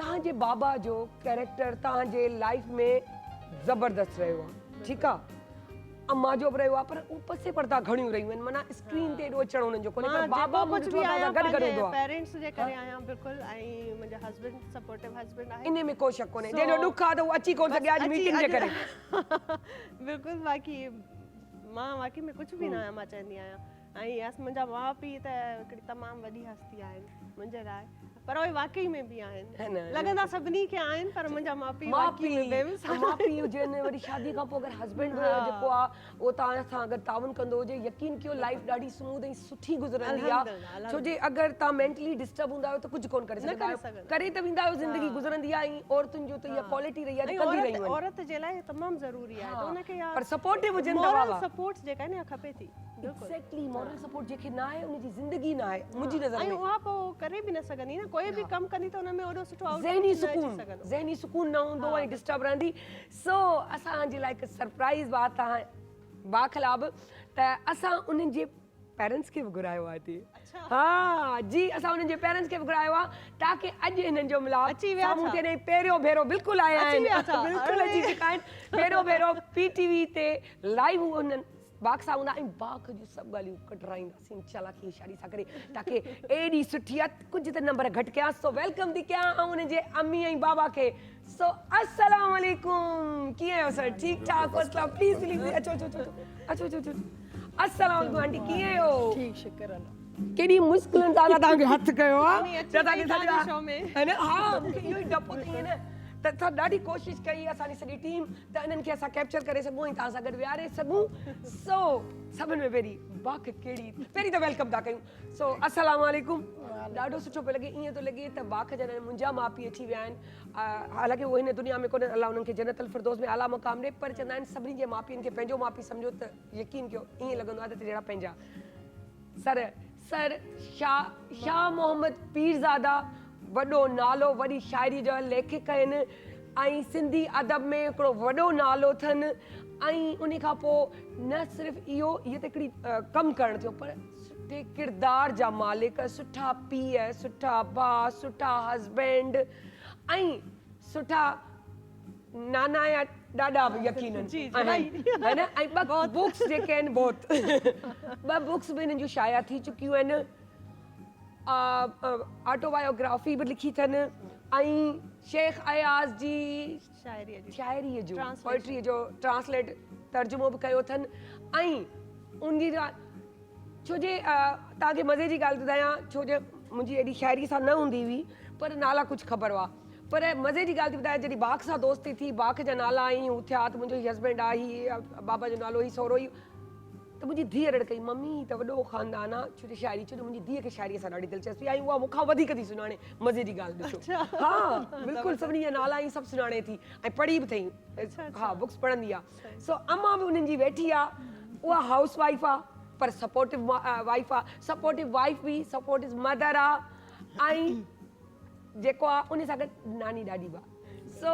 तव्हांजे बाबा जो कैरेक्टर तव्हांजे लाइफ में ज़बरदस्त रहियो आहे ठीकु आहे अम्मा जो बि रहियो आहे पर उहो पसे पर्दा घणियूं रहियूं आहिनि माना स्क्रीन ते एॾो अचणु उन्हनि जो कोन्हे पर बाबा कुझु बि गॾु गॾु हूंदो आहे पेरेंट्स जे करे आहियां बिल्कुलु ऐं मुंहिंजा हस्बैंड सपोर्टिव हस्बैंड आहे इन में को शक कोन्हे जंहिंजो ॾुख आहे त उहो अची कोन सघिया अॼु मीटिंग जे करे बिल्कुलु बाक़ी मां वाक़ई में कुझु बि न आहियां मां चवंदी आहियां ऐं मुंहिंजा माउ पीउ त हिकिड़ी तमामु वॾी हस्ती आहिनि मुंहिंजे लाइ पर उहे वाक़ई में बि आहिनि लॻंदा सभिनी खे आहिनि पर मुंहिंजा माउ पीउ हुजनि वरी शादी खां पोइ अगरि हस्बैंड जेको आहे उहो तव्हां सां अगरि ताउन कंदो हुजे यकीन कयो लाइफ ॾाढी स्मूथ ऐं सुठी गुज़रंदी आहे छो जे अगरि तव्हां मेंटली डिस्टर्ब हूंदा आहियो त कुझु कोन करे सघंदा आहियो करे त वेंदा आहियो ज़िंदगी गुज़रंदी आहे ऐं औरतुनि जो त इहा क्वालिटी रही आहे कंदी रहियूं औरत जे लाइ तमामु ज़रूरी आहे त उनखे पर सपोर्टिव हुजनि मॉरल सपोर्ट जेका आहे न खपे थी एक्ज़ैक्टली मॉरल सपोर्ट जेके न आहे उनजी ज़िंदगी न आहे मुंहिंजी नज़र में ऐं उहा पोइ करे बि न सघंदी न कोई बि कमु कंदी त उन में ओॾो सुठो ज़हनी सुकून न हूंदो ऐं डिस्टर्ब रहंदी सो असांजे लाइ हिकु सरप्राइज़ बात आहे बाख़लाब त असां उन्हनि जे पेरेंट्स खे बि घुरायो आहे हिते हा जी असां उन्हनि जे पेरेंट्स खे बि घुरायो आहे ताकी अॼु हिननि जो मिलाप अची विया साम्हूं पहिरियों भेरो बिल्कुलु आया आहिनि बिल्कुलु अची चुका आहिनि पहिरियों भेरो पीटीवी ते लाइव उन्हनि बाग सां हूंदा ऐं बाग जूं सभु ॻाल्हियूं कढाईंदासीं इंशाल्लाह शादी सां करे ताकी एॾी सुठी आहे कुझु त नंबर घटि कयां सो वेलकम थी कयां ऐं उन्हनि जे अम्मी ऐं बाबा खे सो अस्सलाम वालेकुम कीअं आहियो सर ठीकु ठाक प्लीज़ प्लीज़ अचो अचो अचो अचो अचो अचो अस्सलाम वालेकुम आंटी कीअं आहियो ठीकु शुक्र अल्लाह केॾी मुश्किलनि सां तव्हांखे हथु कयो आहे शो में है न हा मूंखे इहो ई डपु थी न त असां ॾाढी कोशिशि कई असांजी सॼी टीम त इन्हनि खे असां कैप्चर करे सघूं ऐं तव्हां सां गॾु विहारे सघूं सो सभिनि में पहिरीं बाक़ कहिड़ी पहिरीं त वेलकम था कयूं सो अस्सलाम वालेकुम ॾाढो सुठो पियो लॻे ईअं थो लॻे त बाक़ जन मुंहिंजा माउ पीउ अची विया आहिनि हालांकि उहे हिन दुनिया में कोन्हे अलाह उन्हनि खे जन्नतुल फिरदौस में आला मुक़ाम ॾे पर चवंदा आहिनि सभिनी जे माउ पीउनि खे पंहिंजो माउ पीउ सम्झो त यकीन कयो ईअं लॻंदो आहे त जहिड़ा पंहिंजा सर शाह मोहम्मद पीरज़ादा वॾो नालो वॾी शाइरी जा लेखक आहिनि ऐं सिंधी अदब में हिकिड़ो वॾो नालो अथनि ऐं उन खां पोइ न सिर्फ़ु इहो त हिकिड़ी कमु करणु थियो पर सुठे किरदार जा मालिक सुठा पीउ सुठा भाउ सुठा हस्बैंड ऐं सुठा नाना या ॾाढा बि यकीनन है न ऐं ॿ बुक्स जेके आहिनि बहुत ॿ बुक्स बि हिननि जूं शाया थी चुकियूं आहिनि ऑटोबायोग्राफी बि लिखी अथनि ऐं शेख अयाज़ जी शाइरीअ जो पोइट्रीअ जो ट्रांसलेट तर्जुमो बि कयो अथनि ऐं उनजी छो जे तव्हांखे मज़े जी ॻाल्हि ॿुधायां छो जे मुंहिंजी एॾी शाइरी सां न हूंदी हुई पर नाला कुझु ख़बर हुआ पर मज़े जी ॻाल्हि थी ॿुधायां जॾहिं बाक़ सां दोस्ती थी बाक़ जा नाला ई हू थिया त मुंहिंजो हस्बैंड आहे हीअ बाबा जो नालो ई सहुरो ई त मुंहिंजी धीअ रड़ कई मम्मी त वॾो ख़ानदान आहे छो जो शाइरी छो जो मुंहिंजी धीअ खे शाइरीअ सां ॾाढी दिलचस्पी आहे उहा मूंखां वधीक थी सुञाणे मज़े जी ॻाल्हि ॾिसो हा बिल्कुलु सभिनी जा नाला ई सभु सुञाणे थी ऐं पढ़ी बि अथई हा बुक्स पढ़ंदी आहे सो अम्मा बि उन्हनि जी वेठी आहे उहा हाउस वाइफ आहे पर सपोर्टिव वाइफ आहे सपोर्टिव वाइफ बि सपोर्टिव मदर आहे ऐं जेको आहे उन सां गॾु नानी ॾाढी बि आहे सो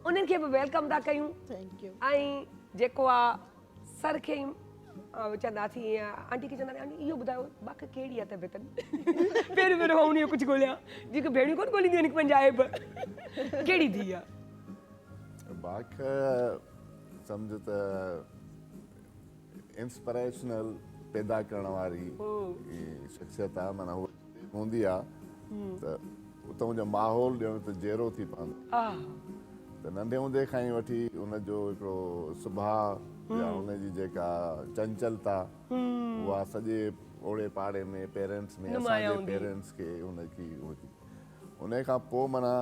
उन्हनि खे बि वेलकम था कयूं ऐं जेको आहे सर खे चवंदासीं आंटी खे चवंदा आंटी इहो ॿुधायो बाक़ कहिड़ी आहे तबियत पहिरियों पहिरियों उन जो कुझु ॻोल्हियां जेके भेणियूं कोन ॻोल्हींदियूं आहिनि पंजाब कहिड़ी थी आहे बाक़ सम्झ त इंस्पिरेशनल पैदा करण वारी शख़्सियत आहे माना हूंदी आहे त उतां जो माहौल ॼण त जहिड़ो थी पवंदो त नंढे हूंदे खां ई वठी उनजो हिकिड़ो सुभाउ या उनजी जेका चंचलता उहा सॼे ओड़े पाड़े में पेरेंट्स में असांजे पेरेंट्स खे उनजी उन खां पोइ माना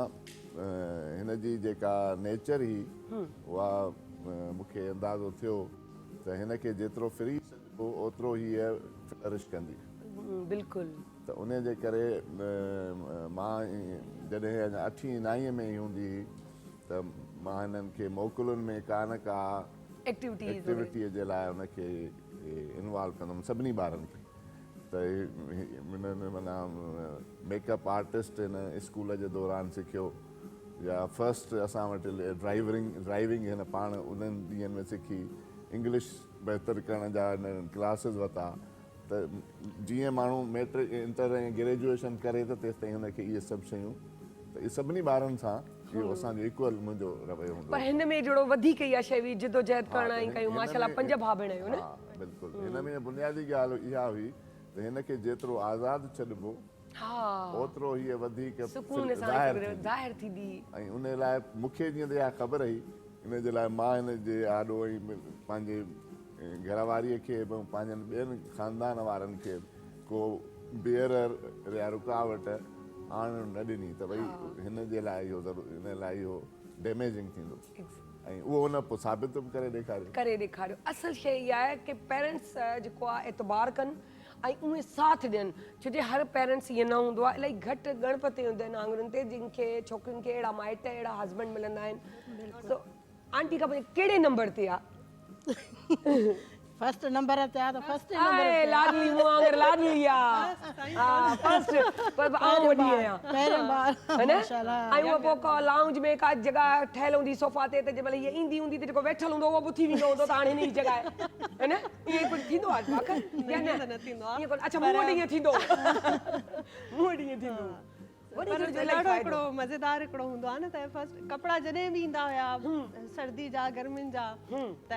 हिनजी जेका नेचर हुई उहा मूंखे अंदाज़ो थियो त हिनखे जेतिरो फ्री सघिबो ओतिरो हीअ फ्लरिश कंदी बिल्कुलु त उन जे करे मां जॾहिं अञा 8हीं 9हीं में ई हूंदी हुई त मां हिननि खे मोकिलुनि में का न का एक्टिविटीअ जे लाइ उनखे इन्वॉल्व कंदुमि सभिनी ॿारनि खे त हिननि माना मेकअप आर्टिस्ट हिन स्कूल जे दौरान सिखियो या फस्ट असां वटि ड्राइविंग हिन पाण उन्हनि ॾींहंनि में सिखी इंग्लिश बहितर करण जा हिन क्लासिस वरिता त जीअं माण्हू मैट्रिक इंटर ऐं ग्रेजुएशन करे त तेसिताईं हुनखे इहे सभु शयूं त इहे सभिनी ॿारनि सां इहो असांजो इक्वल मुंहिंजो रवैयो हूंदो पर हिन में जहिड़ो वधीक इहा शइ हुई जिदोजहद करण ऐं कयूं माशाल्लाह 5 भाउ भेण आहियो न हा बिल्कुलु हिन में बुनियादी ॻाल्हि इहा हुई त हिनखे जेतिरो आज़ादु छॾिबो ओतिरो हीअ वधीक ज़ाहिर थींदी ऐं उन लाइ मूंखे जीअं त इहा ख़बर हुई इन जे लाइ मां हिन जे आॾो ऐं पंहिंजे घरवारीअ खे पंहिंजनि ॿियनि ख़ानदान वारनि खे को ॿीहर या रुकावट आणणु न ॾिनी त भई हिन जे लाइ इहो हिन लाइ इहो डैमेजिंग थींदो ऐं उहो हुन पोइ साबित बि करे ॾेखारियो असल शइ इहा आहे की पेरेंट्स जेको आहे एतबार कनि ऐं उहे साथ ॾियनि छो जो हर पेरेंट्स ईअं न हूंदो आहे इलाही घटि गणपति हूंदा आहिनि आंगुरनि ते जिनखे छोकिरियुनि खे अहिड़ा माइट अहिड़ा हस्बैंड मिलंदा आहिनि त आंटी खां कहिड़े नंबर ते आहे फर्स्ट नंबर ते आ तो फर्स्ट नंबर लाडली मुआंगर लाडली आ फर्स्ट पर आऊं वडी आया पहले बार माशाल्लाह आई वो पोको लाउंज में का जगह ठहल हुंदी सोफा ते जबल ये इंदी हुंदी ते को बैठल हुंदो वो बुथी विंदो तो ताणे नहीं जगह है ना ये कुछ थींदो आ बाका या न थींदो ये अच्छा मोडी ये थींदो मोडी ये थींदो ॾाढो हिकिड़ो मज़ेदार हिकिड़ो हूंदो आहे न त फर्स्ट कपिड़ा जॾहिं बि ईंदा हुया सर्दी जा गर्मियुनि जा त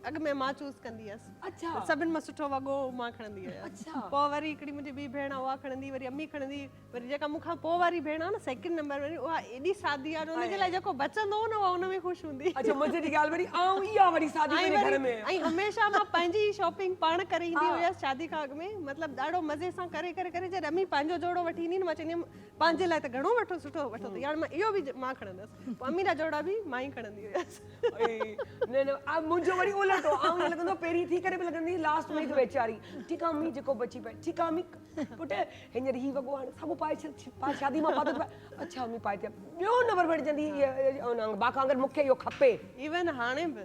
अॻ में मां चूज़ कंदी हुयसि सभिनि मां सुठो वॻो मां खणंदी हुयसि पोइ वरी हिकिड़ी मुंहिंजी ॿी भेण उहा खणंदी वरी अम्मी खणंदी वरी जेका मूंखां पोइ वारी भेण आहे न सेकेंड नंबर वारी उहा एॾी सादी आहे उनजे लाइ जेको बचंदो हो न उहा उन में ख़ुशि हूंदी अच्छा मज़े जी ॻाल्हि वरी आऊं इहा वरी सादी घर में ऐं हमेशह मां पंहिंजी शॉपिंग पाण करे ईंदी हुयसि शादी खां अॻु में मतिलबु ॾाढो मज़े सां करे करे करे जॾहिं अम्मी पंहिंजो जोड़ो वठी ईंदी न मां चवंदी हुयमि पंहिंजे लाइ त घणो वठो सुठो वठो त यार मां इहो बि मां खणंदसि पोइ अम्मी जा जोड़ा बि मां ई खणंदी हुयसि न न अब मुंहिंजो वरी उलट हो ईअं लॻंदो पहिरीं थी करे बि लॻंदी लास्ट में वेचारी ठीकु आहे अम्मी जेको बची पए ठीकु आहे अम्मी पुटु हींअर ही वॻो हाणे साॻियो पाए छॾ शादी मां पातो अच्छा अम्मी पाए थी ॿियो न वठजंदी बाक़ा अगरि मूंखे इहो खपे इवन हाणे बि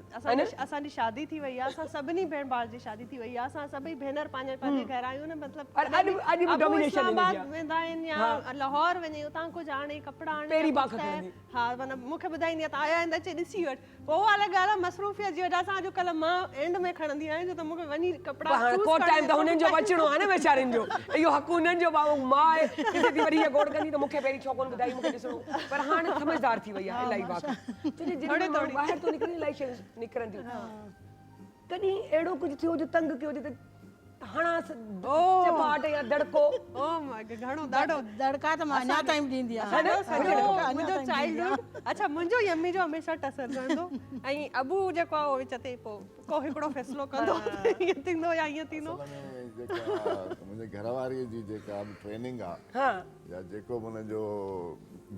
असांजी शादी थी वई आहे असां सभिनी भेण भाउ जी शादी थी वई आहे असां सभई भेनर पंहिंजे घर आहियूं न मतिलबु इस्लामाबाद वेंदा आहिनि या लाहौर वञे उतां कुझु आणे कपिड़ा आणे हा माना मूंखे ॿुधाईंदी आहे त आया आहिनि त अचे ॾिसी वठि पोइ उहा अलॻि ॻाल्हि आहे मसरूफ़ियत जी वजह सां अॼुकल्ह मां एंड में खणंदी आहियां छो त मूंखे वञी कपिड़ा को टाइम त हुननि जो बचणो आहे न वेचारनि जो इहो हक़ हुननि जो मां आहे किथे थी वरी इहा गोड़ कंदी त मूंखे पहिरीं छो कोन ॿुधाई मूंखे ॾिसणो पर हाणे समझदार थी वई आहे इलाही बाक़ी ॿाहिरि तो निकिरी इलाही शयूं निकिरनि थियूं कॾहिं अहिड़ो कुझु थियो जो तंग कयो हुजे त हणास चपाट या दड़को ओ माय गॉड घणो ॾाढो दड़का त मां अञा ताईं बि ॾींदी आहियां मुंहिंजो चाइल्डहुड अच्छा मुंहिंजो यम्मी जो हमेशह टसर रहंदो ऐं अबू जेको आहे विच ते पोइ को हिकिड़ो फ़ैसिलो कंदो ईअं थींदो या ईअं थींदो मुंहिंजे घरवारीअ जी जेका ट्रेनिंग आहे या जेको हुनजो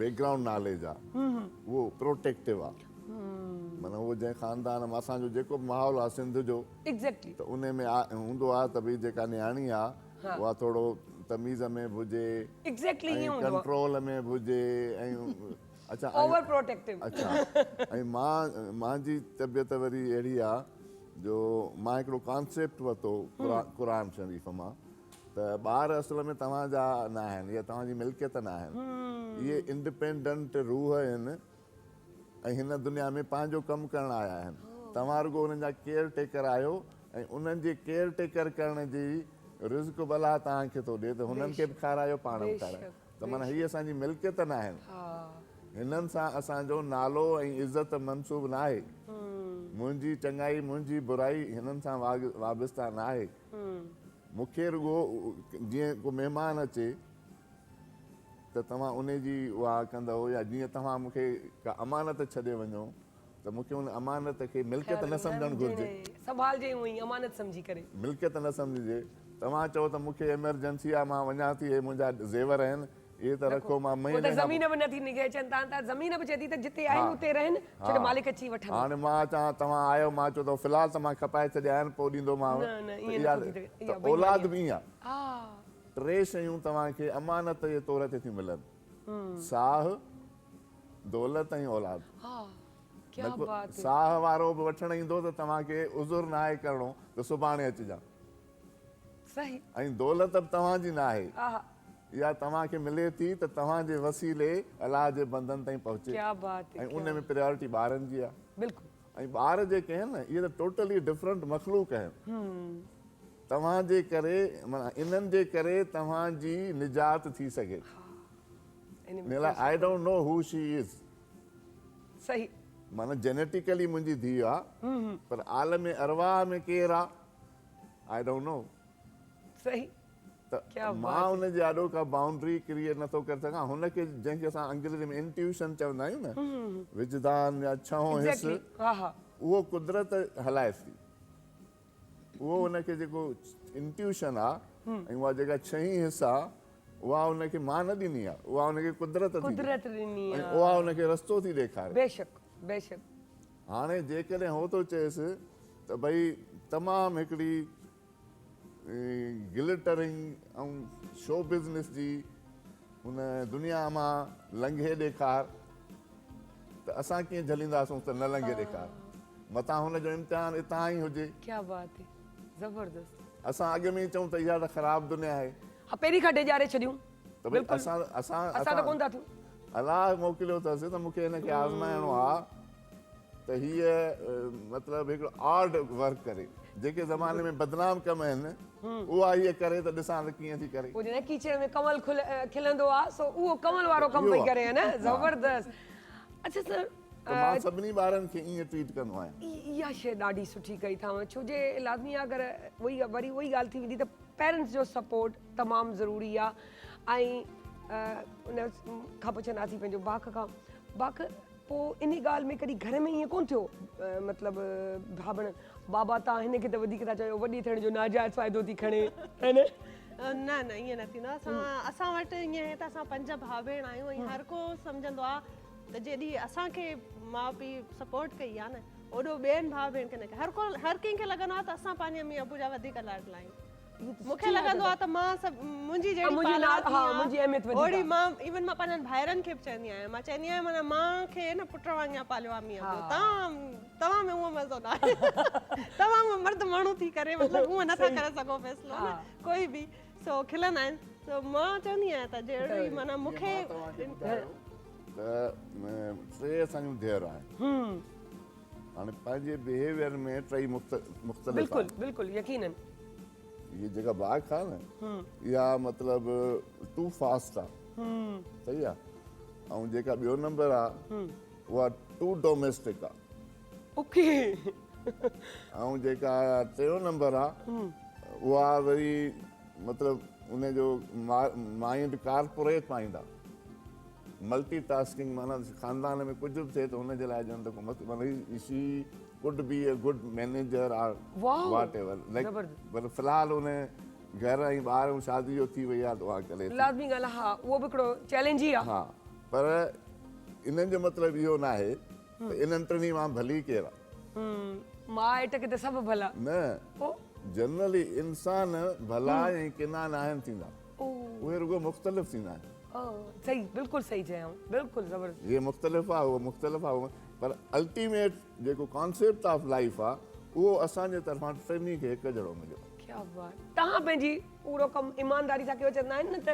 बैकग्राउंड नॉलेज आहे उहो प्रोटेक्टिव आहे माना उहो जंहिं ख़ानदान में असांजो जेको बि माहौल आहे सिंध जो एग्ज़ैक्टली त उन में हूंदो आहे त भई जेका नियाणी आहे उहा थोरो तमीज़ में बि हुजे एग्ज़ैक्टली कंट्रोल में बि हुजे ऐं अच्छा ओवर प्रोटेक्टिव अच्छा ऐं मुंहिंजी तबियत वरी अहिड़ी आहे जो मां हिकिड़ो कॉन्सेप्ट वरितो क़ुरान शरीफ़ मां त ॿार असल में तव्हांजा न आहिनि या तव्हांजी मिल्कियत न आहिनि इहे इंडिपेंडेंट रूह आहिनि ऐं हिन दुनिया में पंहिंजो कमु करणु आया आहिनि तव्हां रुॻो उन्हनि जा केयर टेकर आहियो ऐं उन्हनि जे केयर टेकर करण जी रिज़्क भला तव्हांखे थो ॾिए त हुननि खे बि खारायो पाण बि खारायो त माना हीअ असांजी मिल्कियत न आहिनि हिननि सां असांजो नालो ऐं इज़त मनसूब न आहे मुंहिंजी चङाई मुंहिंजी बुराई हिननि सां वाबस्ता न आहे मूंखे रुॻो जीअं को महिमान अचे त तव्हां उन जी उहा कंदव या जीअं तव्हां मूंखे का अमानत छॾे वञो त मूंखे उन अमानत खे मिल्कियत न सम्झणु घुरिजे संभालजे हुई अमानत सम्झी करे मिल्कियत न सम्झिजे तव्हां चओ त मूंखे एमरजेंसी आहे मां वञा थी हे मुंहिंजा ज़ेवर आहिनि इहे त रखो मां महीने ज़मीन बि नथी निकिरे अचनि तव्हां ज़मीन बि चए थी त जिते आहिनि उते रहनि छो त मालिक अची वठनि हाणे मां चवां तव्हां आयो मां चओ त फ़िलहालु त मां खपाए छॾिया आहिनि पोइ ॾींदोमांव औलाद बि ईअं आहे 3 शयूं तव्हांखे अमानत जे तौर ते थियूं मिलनि साह दौलत ऐं औलाद साह वारो बि वठणु ईंदो त तव्हांखे उज़ुर न आहे करिणो त सुभाणे अचिजां सही ऐं दौलत बि तव्हांजी न आहे या तव्हांखे मिले थी त तव्हांजे वसीले अलाह जे बंदनि ताईं पहुचे ऐं उन में प्रायोरिटी ॿारनि जी आहे बिल्कुलु ऐं ॿार जेके आहिनि न इहे त टोटली डिफरेंट मखलूक आहिनि तव्हांजे करे माना इन्हनि जे करे तव्हांजी निजात थी सघे I don't know who she is सही माना जेनेटिकली मुंहिंजी धीउ आहे पर आलम अरवाह में केरु आहे आई डोंट नो सही त मां हुनजे आॾो का बाउंड्री क्रिएट नथो करे सघां हुनखे जंहिंखे असां अंग्रेज़ी में इंट्यूशन चवंदा आहियूं न विजदान या छहों हिस्सो उहो कुदरत हलाएसि थी उहो हुनखे जेको इंट्यूशन आहे ऐं उहा जेका छहीं हिसा उहा हुनखे मां न ॾिनी आहे उहा हुनखे कुदरत ॾिनी ऐं उहा हुनखे रस्तो थी ॾेखारे बेशक बेशक हाणे जेकॾहिं हो थो चएसि त भई तमामु हिकिड़ी गिलिटरिंग ऐं शो बिज़नेस जी हुन दुनिया मां लंघे ॾेखार त असां कीअं झलींदासूं त न लंघे ॾेखार मथां हुनजो इम्तिहान हितां ई हुजे क्या बात है ज़बरदस्त असां अॻु में ई चऊं त इहा त ख़राबु दुनिया आहे पहिरीं खां ॾेजारे छॾियूं त भई असां कोन था थियूं अलाह मोकिलियो अथसि त मूंखे हिनखे आज़माइणो आहे त हीअ मतिलबु हिकिड़ो आर्ट वर्क करे जेके ज़माने में बदनाम कम आहिनि उहा हीअ करे त ॾिसां त कीअं थी करे पोइ कीचड़ में कमल खिलंदो आहे सो उहो कमल वारो कमु पई करे न ज़बरदस्त अच्छा सर मां सभिनी ॿारनि खे ईअं ट्रीट कंदो आहियां इहा शइ ॾाढी सुठी कई अथव छो जे लाज़मी आहे अगरि वरी उहा ई ॻाल्हि थी वेंदी त पेरेंट्स जो सपोर्ट तमामु ज़रूरी आहे ऐं उन खां पुछंदासीं पंहिंजो बाख खां बाख पोइ इन ॻाल्हि में कॾहिं घर में ईअं कोन थियो मतिलबु भाभण बाबा तव्हां हिन खे त वधीक था चयो वॾी थियण जो नाजाइज़ फ़ाइदो थी खणे है न न न ईअं न थींदो असां वटि ईअं आहे त असां 5 भाउ भेण आहियूं ऐं हर को सम्झंदो आहे त जेॾी असांखे माउ पीउ सपोर्ट कई आहे न ओॾो ॿियनि भाउ भेण खे न कई। हर कंहिंखे लॻंदो आहे त असां पंहिंजे अम्मी अबू जा वधीक लाडला आहियूं। मूंखे लॻंदो आहे त मां मुंहिंजी जहिड़ी मुंहिंजी अहमियत वधीक ओड़ी मां इवन मां पंहिंजनि भाइरनि खे बि चवंदी आहियां, मां चवंदी आहियां माना मां खे न पुट वांगुरु पालियो आहे अम्मी अबू। तव्हां में उहो मज़ो न आहे। तव्हां उहो मर्द माण्हू थी करे मतिलबु उहो नथा करे सघो फ़ैसिलो न कोई बि सो खिलंदा आहिनि। सो मां चवंदी आहियां त जहिड़ी माना मूंखे त टे असांजूं धीअर आहिनि, हाणे पंहिंजे बिहेवियर में टई मुख़्तलिफ़ बिल्कुलु बिल्कुलु यकीनन ये जेका बाग आहे न इहा मतिलबु टू फास्ट आहे, सही आहे। ऐं जेका ॿियो नंबर आहे उहा टू डोमेस्टिक आहे, ओके। ऐं जेका टियों नंबर आहे उहा वरी मतिलबु उनजो माइंड कॉर्पोरेट माइंड आहे, मल्टी टास्किंग। माना ख़ानदान में कुझु बि थिए त हुनजे लाइ ॼण त माना she could be a good manager or whatever like, पर फ़िलहाल उन घर ऐं ॿार ऐं शादी जो थी वई आहे त उहा करे लाज़मी ॻाल्हि आहे। हा उहो बि हिकिड़ो चैलेंज ई आहे। हा, पर इन्हनि जो मतिलबु इहो न आहे त इन्हनि टिनी मां भली केरु आहे। माइट खे त सभु भला न, जनरली इंसान भला ऐं किना न आहिनि थींदा, उहे रुगो मुख़्तलिफ़ थींदा आहिनि। सही, बिल्कुलु सही चयो, बिल्कुलु ज़बरदस्त। ये मुख़्तलिफ़ आहे, उहो मुख़्तलिफ़ आहे, पर अल्टीमेट जेको कॉन्सेप्ट ऑफ लाइफ आहे उहो असांजे तरफ़ां टिनी खे हिकु जहिड़ो मिलियो। क्या बात। तव्हां पंहिंजी पूरो कमु ईमानदारी सां कयो। चवंदा आहिनि न त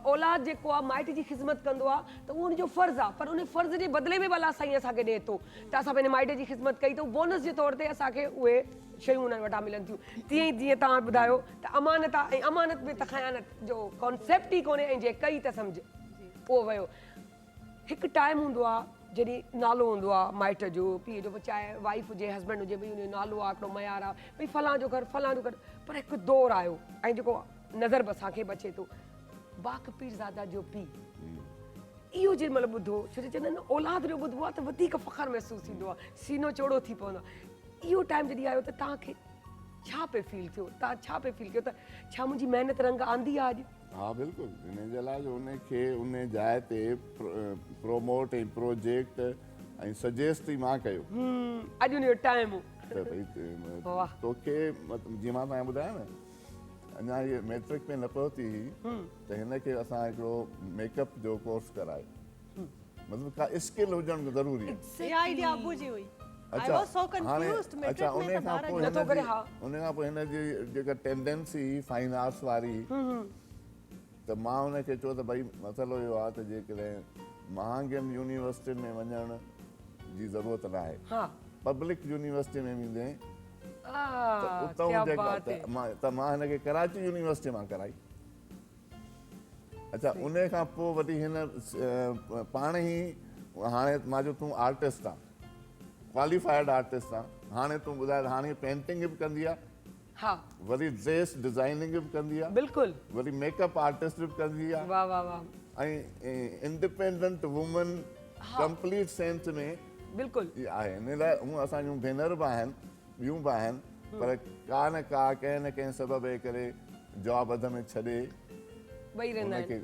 औलाद जेको आहे माइट जी ख़िदमत कंदो आहे त उहो उनजो फ़र्ज़ु आहे, पर उन फ़र्ज़ जे बदिले में भला साईं असांखे ॾिए थो त असां पंहिंजे माइट जी ख़िदमत कई त बोनस जे तौर ते असांखे उहे शयूं उन्हनि वटां मिलनि थियूं। तीअं ई जीअं तव्हां ॿुधायो त अमानत आहे, ऐं अमानत में त ख़यानत जो कॉन्सेप्ट ई कोन्हे, ऐं जे कई त सम्झ उहो वियो। हिकु टाइम हूंदो आहे जॾहिं नालो हूंदो आहे माइट जो, पीउ जो, चाहे वाइफ हुजे हस्बैंड हुजे, भई उनजो नालो आहे, हिकिड़ो मयार आहे, भई फलां जो घर फलां जो घर। पर हिकु दौरु आयो ऐं जेको नज़र बि असांखे बचे थो, बाक़ पीरज़ादा जो पीउ, इहो जेॾी महिल ॿुधो, छो जो चवंदा आहिनि औलाद जो ॿुधबो आहे त वधीक फ़ख़्रु महसूसु थींदो आहे, सीनो चौड़ो थी पवंदो आहे। इहो टाइम जॾहिं आयो त तव्हांखे छा पियो फील थियो? तव्हां छा पियो फील कयो त छा मुंहिंजी महिनत रंग आंदी आहे अॼु? हाँ बिल्कुलु, इन जे लाइ उनखे उन जाइ ते प्रोमोट ऐं प्रोजेक्ट ऐं सजेस्ट ई मां कयो। अॼु उनजो टाइम हो त भई तोखे जीअं मां तव्हांखे ॿुधायो न, अञा इहे मैट्रिक में न पहुती हुई त हिनखे असां हिकिड़ो मेकअप जो कोर्स करायो। मतिलबु का स्किल हुजणु ज़रूरी आहे। इहा आइडिया अबू जी हुई। अच्छा, हाणे अच्छा उन खां पोइ हिनजी जेका टेंडेंसी फाइन आर्ट्स वारी, त मां हुनखे चयो त भई मसइलो इहो आहे त जेकॾहिं महांगनि यूनिवर्सिटियुनि में वञण जी ज़रूरत न आहे, पब्लिक यूनिवर्सिटी में वेंदे त मां हिनखे कराची यूनिवर्सिटी मां कराई। अच्छा, उन खां पोइ वरी हिन पाण ई हाणे मां जो तूं आर्टिस्ट आहे, क्वालिफाइड आर्टिस्ट आहे, हाणे तूं ॿुधाए हाणे पेंटिंग बि कंदी आहे, वरी ड्रेस डिज़ाइनिंग बि कंदी आहे, बिल्कुलु, वरी मेकअप आर्टिस्ट बि कंदी आहे, वाह वाह वाह, ऐं इंडिपेंडेंट वुमन कंप्लीट सेंस में बिल्कुलु आहे। हिन लाइ हूअं असांजूं भेनर बि आहिनि, ॿियूं बि आहिनि, पर का न का कंहिं न कंहिं सबब जे करे जॉब अध में छॾे हुनखे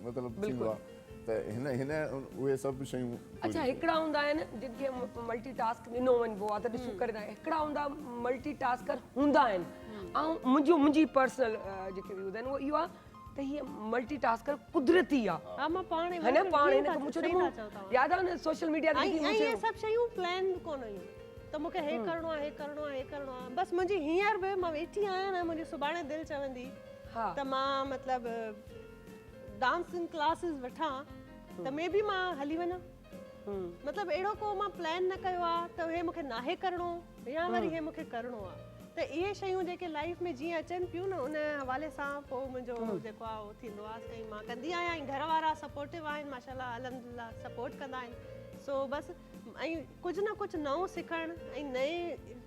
मतिलबु थींदो आहे त हिन उहे सभु शयूं। अच्छा, हिकिड़ा हूंदा आहिनि जिनखे मल्टी टास्क ॾिनो वञिबो आहे त ॾिसूं करे था, हिकिड़ा हूंदा मल्टी टास्कर हूंदा आहिनि, ऐं मुंहिंजी पर्सनल जेके व्यूज़ आहिनि उहो इहो आहे त हीअ मल्टी टास्कर कुदरती आहे। हा, मां पाण यादि आहे न सोशल मीडिया ते इहे सभु शयूं प्लान कोन हुयूं त मूंखे हे करिणो आहे, हे करिणो आहे, हे करिणो आहे। बसि मुंहिंजी हींअर बि मां वेठी आहियां न, मुंहिंजी सुभाणे दिलि चवंदी त मां मतिलबु डांसिंग क्लासिस वठां त मे बि मां हली वञा। मतिलबु अहिड़ो को मां प्लान न कयो आहे त हे मूंखे नाहे करिणो या वरी हे मूंखे करिणो आहे। त इहे शयूं जेके लाइफ में जीअं अचनि पियूं न, उन हवाले सां पोइ मुंहिंजो जेको आहे उहो थींदो आहे। ऐं मां कंदी आहियां, ऐं घर वारा सपोर्टिव आहिनि, माशाल्लाह अल्हम्दुलिल्लाह सपोर्ट कंदा आहिनि। सो बसि ऐं कुझु न कुझु नओं सिखणु ऐं नए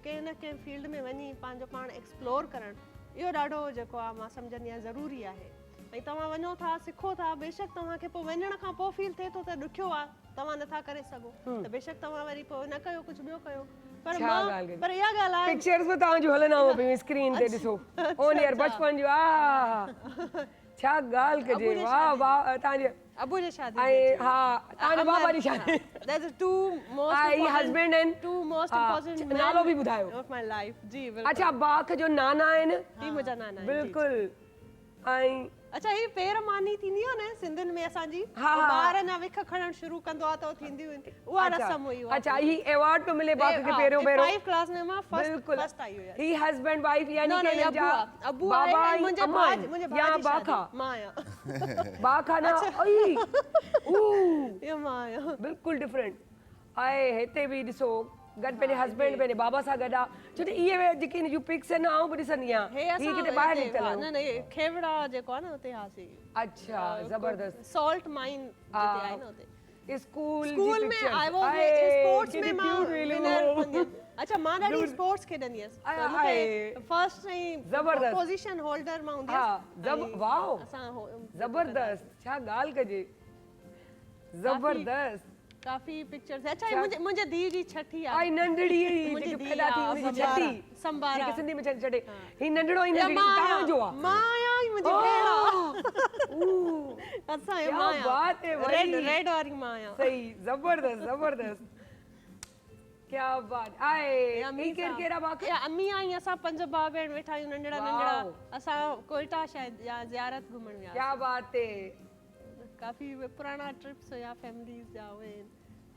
कंहिं न कंहिं फील्ड में वञी पंहिंजो पाण एक्सप्लोर करणु, इहो ॾाढो जेको आहे मां सम्झंदी आहियां ज़रूरी आहे। ऐं तव्हां वञो था, सिखो था, बेशक तव्हांखे पोइ वञण खां पोइ फील थिए थो त ॾुखियो आहे, तव्हां नथा करे सघो, त बेशक तव्हां वरी पोइ न कयो, कुझु ॿियो कयो। पर छा मां ॻाल्हि कई? पर इहा ॻाल्हि आहे पिक्चर्स में तव्हांजो हलंदाव पियूं स्क्रीन ते ॾिसो ऑन एयर बचपन जो छा ॻाल्हि कजे अबू जी वाह शादी। वाह तव्हांजे अबू जी शादी ऐं हा तव्हांजे बाबा जी शादी दैट इज टू मोस्ट ऐं हस्बैंड आहिनि टू मोस्ट हा, इंपोर्टेंट नालो बि ॿुधायो ऑफ माय लाइफ जी बिल्कुल अच्छा बाख जो नाना आहिनि ही मुंहिंजा नाना आहिनि, जी, जी। बिल्कुलु ऐं अच्छा ही पेर मानी थींदी आहे न सिंधियुनि में असांजी हा, हा। ॿार अञा विख खणणु शुरू कंदो आहे त उहो थींदियूं आहिनि उहा रस्म हुई उहा अच्छा ही अवार्ड पे मिले बाख खे पहिरियों पहिरियों 5 क्लास में मां बिल्कुलु फर्स्ट आई हुई ही हस्बैंड वाइफ यानी No, no, कि ये हिननि जा अबू बाबा आहे ऐं मुंहिंजे अम्मा भाउ आहिनि मुंहिंजे या भाउ जी बाखा शादी मां आहियां बाखा न ओई ये मां आहियां बिल्कुलु डिफरेंट आहे हिते बि ॾिसो गॾु पंहिंजे हस्बैंड पंहिंजे बाबा सां गॾु आहे छो त इहे जेके हिन जूं पिक्स आहिनि आउं बि ॾिसंदी हे आहियां असां ही किथे ॿाहिरि हिते, निकितल हा, आहिनि न ये खेवड़ा जेको आहे न उते हासी अच्छा ज़बरदस्त सॉल्ट माइन जिते आहे न उते स्कूल स्कूल में आई वो स्पोर्ट्स में मां विनर हूंदी अच्छा मां ॾाढी स्पोर्ट्स खेॾंदी हुयसि आए, त मूंखे फर्स्ट ऐं ज़बरदस्त। पोजीशन होल्डर मां हूंदी हा, हुयसि ऐं वाओ असां ज़बरदस्त छा ॻाल्हि कजे ज़बरदस्त काफी पिक्चर्स अच्छा ये मुंहिंजे धीउ जी छठी आहे आई नंढड़ी मुंहिंजी जेके धीउ पैदा थी आहे, हुनजी छठी संबारा। जेके सिंधी में छॾे ही नंढड़ो ई या नंढड़ी मां तव्हांजो आहे मां आहियां ई मुंहिंजी भेण आहे असां क्या मां आहियां बात है भाई। रेड वारी मां आहियां सही ज़बरदस्त ज़बरदस्त क्या बात आए अम्मी ही केरु बाक़ी या अम्मी आई असां 5 भाउ भेण वेठा आहियूं नंढड़ा वाओ। नंढड़ा असां कोयटा शायद या ज़ियारत घुमण विया क्या बात है काफी पुराना ट्रिप्स हुया फैमिलीज जा हुए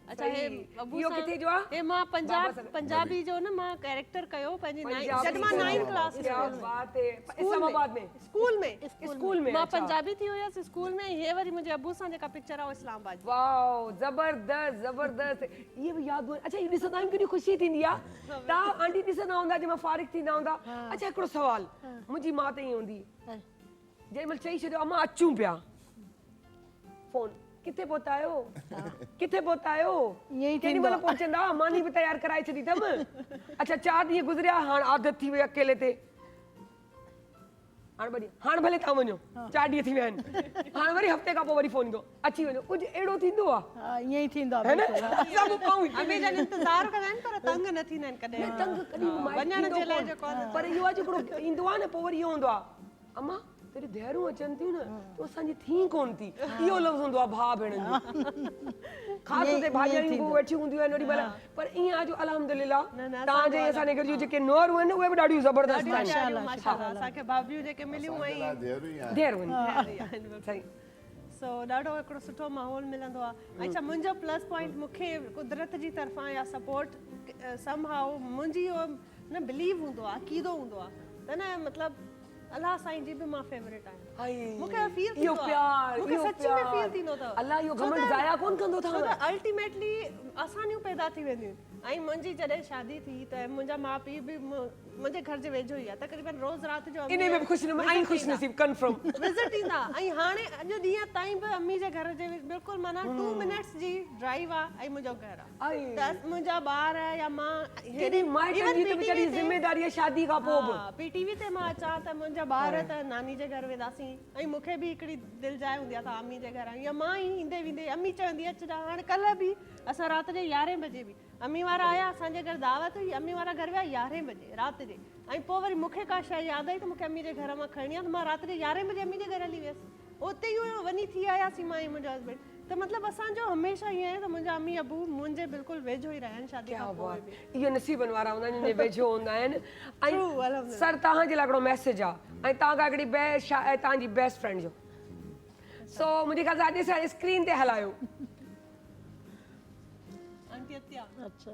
अच्छा सही। हे अबू इहो सां किथे जो आहे? हे मां बाबा सां गॾु। पंजाबी जो न मां कैरेक्टर कयो पंहिंजी पंजाबी जब मां 9th क्लास में क्या हुयसि। बात है इस्लामाबाद में स्कूल में स्कूल में मां अच्छा। पंजाबी थी हुयसि स्कूल में हे वरी मुंहिंजे अबू सां जेका पिक्चर आहे इस्लामाबाद जी वाओ ज़बरदस्त ज़बरदस्त ये भी याद हुआ अच्छा ये ॾिसंदा आहियूं केॾी ख़ुशी थींदी आहे तव्हां आंटी ॾिसंदा हूंदा जंहिं महिल फारिग थींदा हूंदा अच्छा हिकिड़ो सवाल मुंहिंजी माउ त ईअं हूंदी जंहिं महिल चई छॾियो अम्मा अचूं पिया फोन किथे पहुता आहियो किथे पहुता आहियो ईअं ई केॾी महिल पहुचंदा मानी बि तयार कराए छॾी अथमि अच्छा 4 ॾींहं गुज़रिया हाणे आदत थी वई अकेले ते हाणे वरी हाणे भले तव्हां वञो 4 ॾींहं थी विया आहिनि हाणे वरी हफ़्ते खां पोइ वरी फोन ईंदो अची वञो कुझु अहिड़ो थींदो आहे हा ईअं ई थींदो आहे है न बिल्कुलु, हा। सभु पाऊं अम्मी जन इंतजार कंदा आहिनि पर तंग न थींदा आहिनि कॾहिं तंग कॾहिं बि माइट वञण थींदो जे लाइ कोन। जेको आहे न। पर इहो आहे जो हिकिड़ो ईंदो आहे न पोइ वरी इहो हूंदो आहे अम्मा तेरी धैर्यूं अचनि थियूं न तो असांजी थी कोन थी इहो लफ़्ज़ हूंदो आहे भाउ भेणनि जो ख़ासि तौर ते भाॼायूं पोइ वेठी हूंदियूं आहिनि ओॾी महिल पर ईअं आहे जो अल्हम्दुलिल्लाह तव्हांजे असांजे घर जूं जेके नुंहरूं आहिनि उहे बि ॾाढियूं ज़बरदस्त आहिनि माशाल्लाह असांखे भाभियूं जेके मिलियूं ऐं देर ई आहे देर वञी सही सो ॾाढो हिकिड़ो सुठो माहौल मिलंदो आहे अच्छा मुंहिंजो प्लस पॉइंट मूंखे कुदरत जी तरफ़ां या सपोर्ट समहाउ मुंहिंजी उहो न बिलीव हूंदो आहे अक़ीदो हूंदो आहे त न मतिलबु अलाह साईं जी बि मां फेवरेट आहियां मूंखे फील इहो थींदो प्यार आहे मूंखे इहो सच में फील प्यार थींदो अथव अलाह इहो घमंड ज़ाया कोन कंदो छो अथव त अल्टीमेटली आसानियूं पैदा थी वेंदियूं ऐं मुंहिंजी जॾहिं शादी थी त मुंहिंजा माउ पीउ बि मुंहिंजे घर जे वेझो ई आहे तक़रीबन रोज़ राति जो इन में बि ख़ुशि नसीब कंफर्म विज़िट ईंदा ऐं हाणे अॼु ॾींहं ताईं बि अम्मी जे घर जे बिल्कुलु माना 2 मिनट्स जी ड्राइव आहे ऐं मुंहिंजो घर आहे त मुंहिंजा ॿार या मां केॾी माइट जी त वीचारी ज़िमेदारी आहे शादी खां पोइ बि पीटीवी ते मां अचां त मुंहिंजा ॿार त नानी जे घर वेंदासीं ऐं मूंखे बि हिकिड़ी दिलि जाइ हूंदी आहे त अम्मी जे घर या मां ई ईंदे वेंदे अम्मी चवंदी अचु हाणे कल्ह बि असां राति जे 11 बजे बि अम्मी वारा आया असांजे घर दावत हुई अम्मी वारा घर विया 11 बजे राति जे ऐं पोइ वरी मूंखे का शइ यादि आई त मूंखे अम्मी जे घर मां खणणी आहे त मां राति जे 11 बजे अम्मी जे घर हली वियसि उते ई वञी थी आयासीं मां ऐं मुंहिंजो हस्बैंड त मतिलबु असांजो हमेशह ईअं आहे त मुंहिंजा अम्मी अबू मुंहिंजे बिल्कुल वेझो ई रहिया आहिनि शादी खां पोइ बि इहो नसीबनि वारा हूंदा आहिनि जिन वेझो हूंदा आहिनि ऐं सर तव्हांजे लाइ हिकिड़ो मैसेज आहे ऐं तव्हां हिकिड़ी तव्हांजी बेस्ट फ्रेंड जो सो मुंहिंजे ख़्याल सां अॼु स्क्रीन ते हलायो आंटी अत्या अच्छा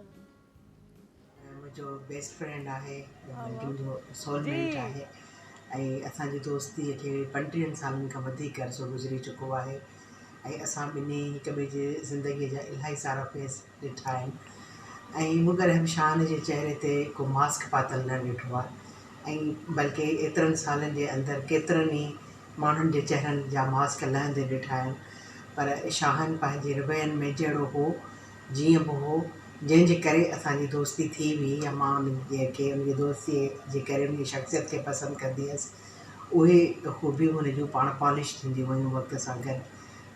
मुंहिंजो बेस्ट फ्रेंड आहे मुंहिंजो सोलमेट आहे ऐं असांजी दोस्तीअ खे 35 सालनि खां वधीक अर्सो गुज़री चुको आहे ऐं असां ॿिन्ही हिक ॿिए जे ज़िंदगीअ जा इलाही सारा फेस ॾिठा आहिनि ऐं मुगर हमशान जे चहिरे ते को मास्क पातल न ॾिठो आहे ऐं बल्कि एतिरनि सालनि जे अंदरि केतिरनि ई माण्हुनि जे चहिरनि जा मास्क लहंदे ॾिठा आहिनि पर शाहन पंहिंजे रवैयनि में जहिड़ो हो जीअं बि हो जंहिंजे करे असांजी दोस्ती थी हुई या मां उनखे उनजी दोस्तीअ जे करे उनजी शख़्सियत खे पसंदि कंदी हुअसि उहे ख़ूबियूं हुन जूं पाण पॉलिश थींदियूं हुयूं वक़्त सां गॾु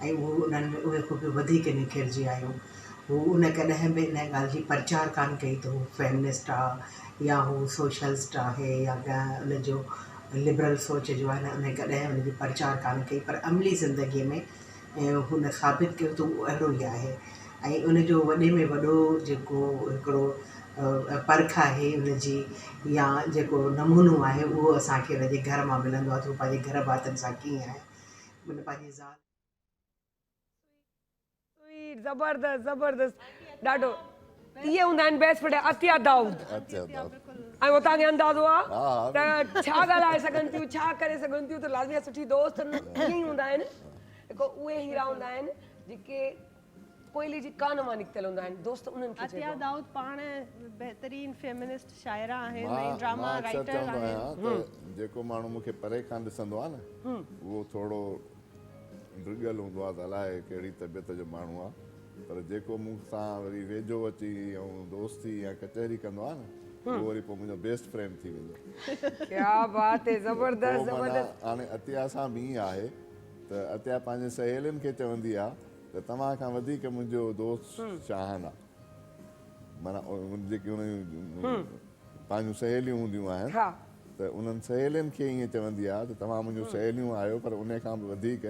ऐं उहो उन्हनि में उहे ख़ूबियूं वधीक निखिरजी आयूं हू उन कॾहिं बि इन ॻाल्हि जी प्रचार कान कई त हू फेमिनिस्ट आहे या हू सोशलिस्ट आहे या उनजो लिबरल सोच जो आहे न, उन कॾहिं उनजी प्रचार कान कई, पर अमली ज़िंदगीअ में हुन साबित कयो त उहो अहिड़ो ई आहे। ऐं उनजो वॾे में वॾो जेको हिकिड़ो परख आहे उनजी या जेको नमूनो आहे उहो असांखे उनजे घर मां मिलंदो आहे त हू पंहिंजे घर भातनि सां कीअं आहे, उन पंहिंजी ज़ाल ज़बरदस्त ज़बरदस्त ॾाढो। इहे हूंदा आहिनि बेस्ट फ्रेंड अतिया दाऊद, ऐं उहो तव्हांखे अंदाज़ो आहे त छा ॻाल्हाए सघनि थियूं, छा करे सघनि थियूं, त लाज़मी आहे सुठी दोस्त ईअं ई हूंदा आहिनि। हिकु उहे हीरा हूंदा आहिनि जेके कोयले जी कान मां निकितल हूंदा आहिनि, दोस्त उन्हनि खे अतिया दाऊद पाण बहितरीन फेमिनिस्ट शाइरा आहिनि ऐं मां ड्रामा अक्सर राइटर चवंदो आहिनि। आहियां त जेको माण्हू मूंखे परे खां ॾिसंदो आहे न उहो थोरो ड्रिगल हूंदो आहे त अलाए कहिड़ी तबियत जो माण्हू आहे, पर जेको मूंसां वरी वेझो अची ऐं दोस्ती या कचहरी कंदो आहे न उहो वरी पोइ मुंहिंजो बेस्ट फ्रेंड थी वेंदो। क्या बात है, ज़बरदस्त पोइ माना ज़बरदस्त। हाणे अतिया सां बि ईअं आहे त अतिया पंहिंजे सहेलियुनि खे चवंदी आहे त तव्हां खां वधीक मुंहिंजो दोस्त शाहन आहे। माना जेके उन पंहिंजूं सहेलियूं हूंदियूं आहिनि हा त उन्हनि सहेलियुनि खे ईअं चवंदी आहे त तव्हां मुंहिंजूं सहेलियूं आहियो, पर उन खां बि वधीक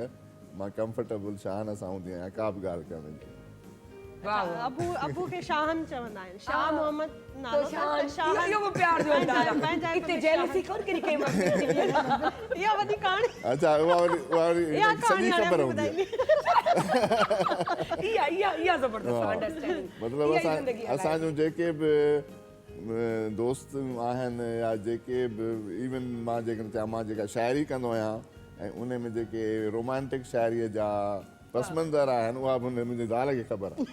मां कंफर्टेबल शाहन सां हूंदी आहियां, का बि ॻाल्हि करण जी। अबू खे शाहन चवंदा आहिनि, शाह मोहम्मद नालो शाहन, अथसि, शाहन इहो बि प्यार जो अंदाज़ आहे। पंहिंजा इते जेलसी कोन करी कई मां इहा वॾी कहाणी अच्छा उहा वरी इहा सॼी कहाणी हाणे ख़बर मूंखे हूंदी इहा आहे। इहा इहा ज़बरदस्त अंडरस्टैंडिंग। मतिलबु असांजूं जेके बि दोस्त आहिनि या जेके बि इवन मां जेकॾहिं चवां मां जेका शाइरी कंदो आहियां ऐं उन में जेके रोमांटिक शाइरीअ जा पस मंज़र आहिनि उहा बि मुंहिंजी ज़ाल खे ख़बर आहे।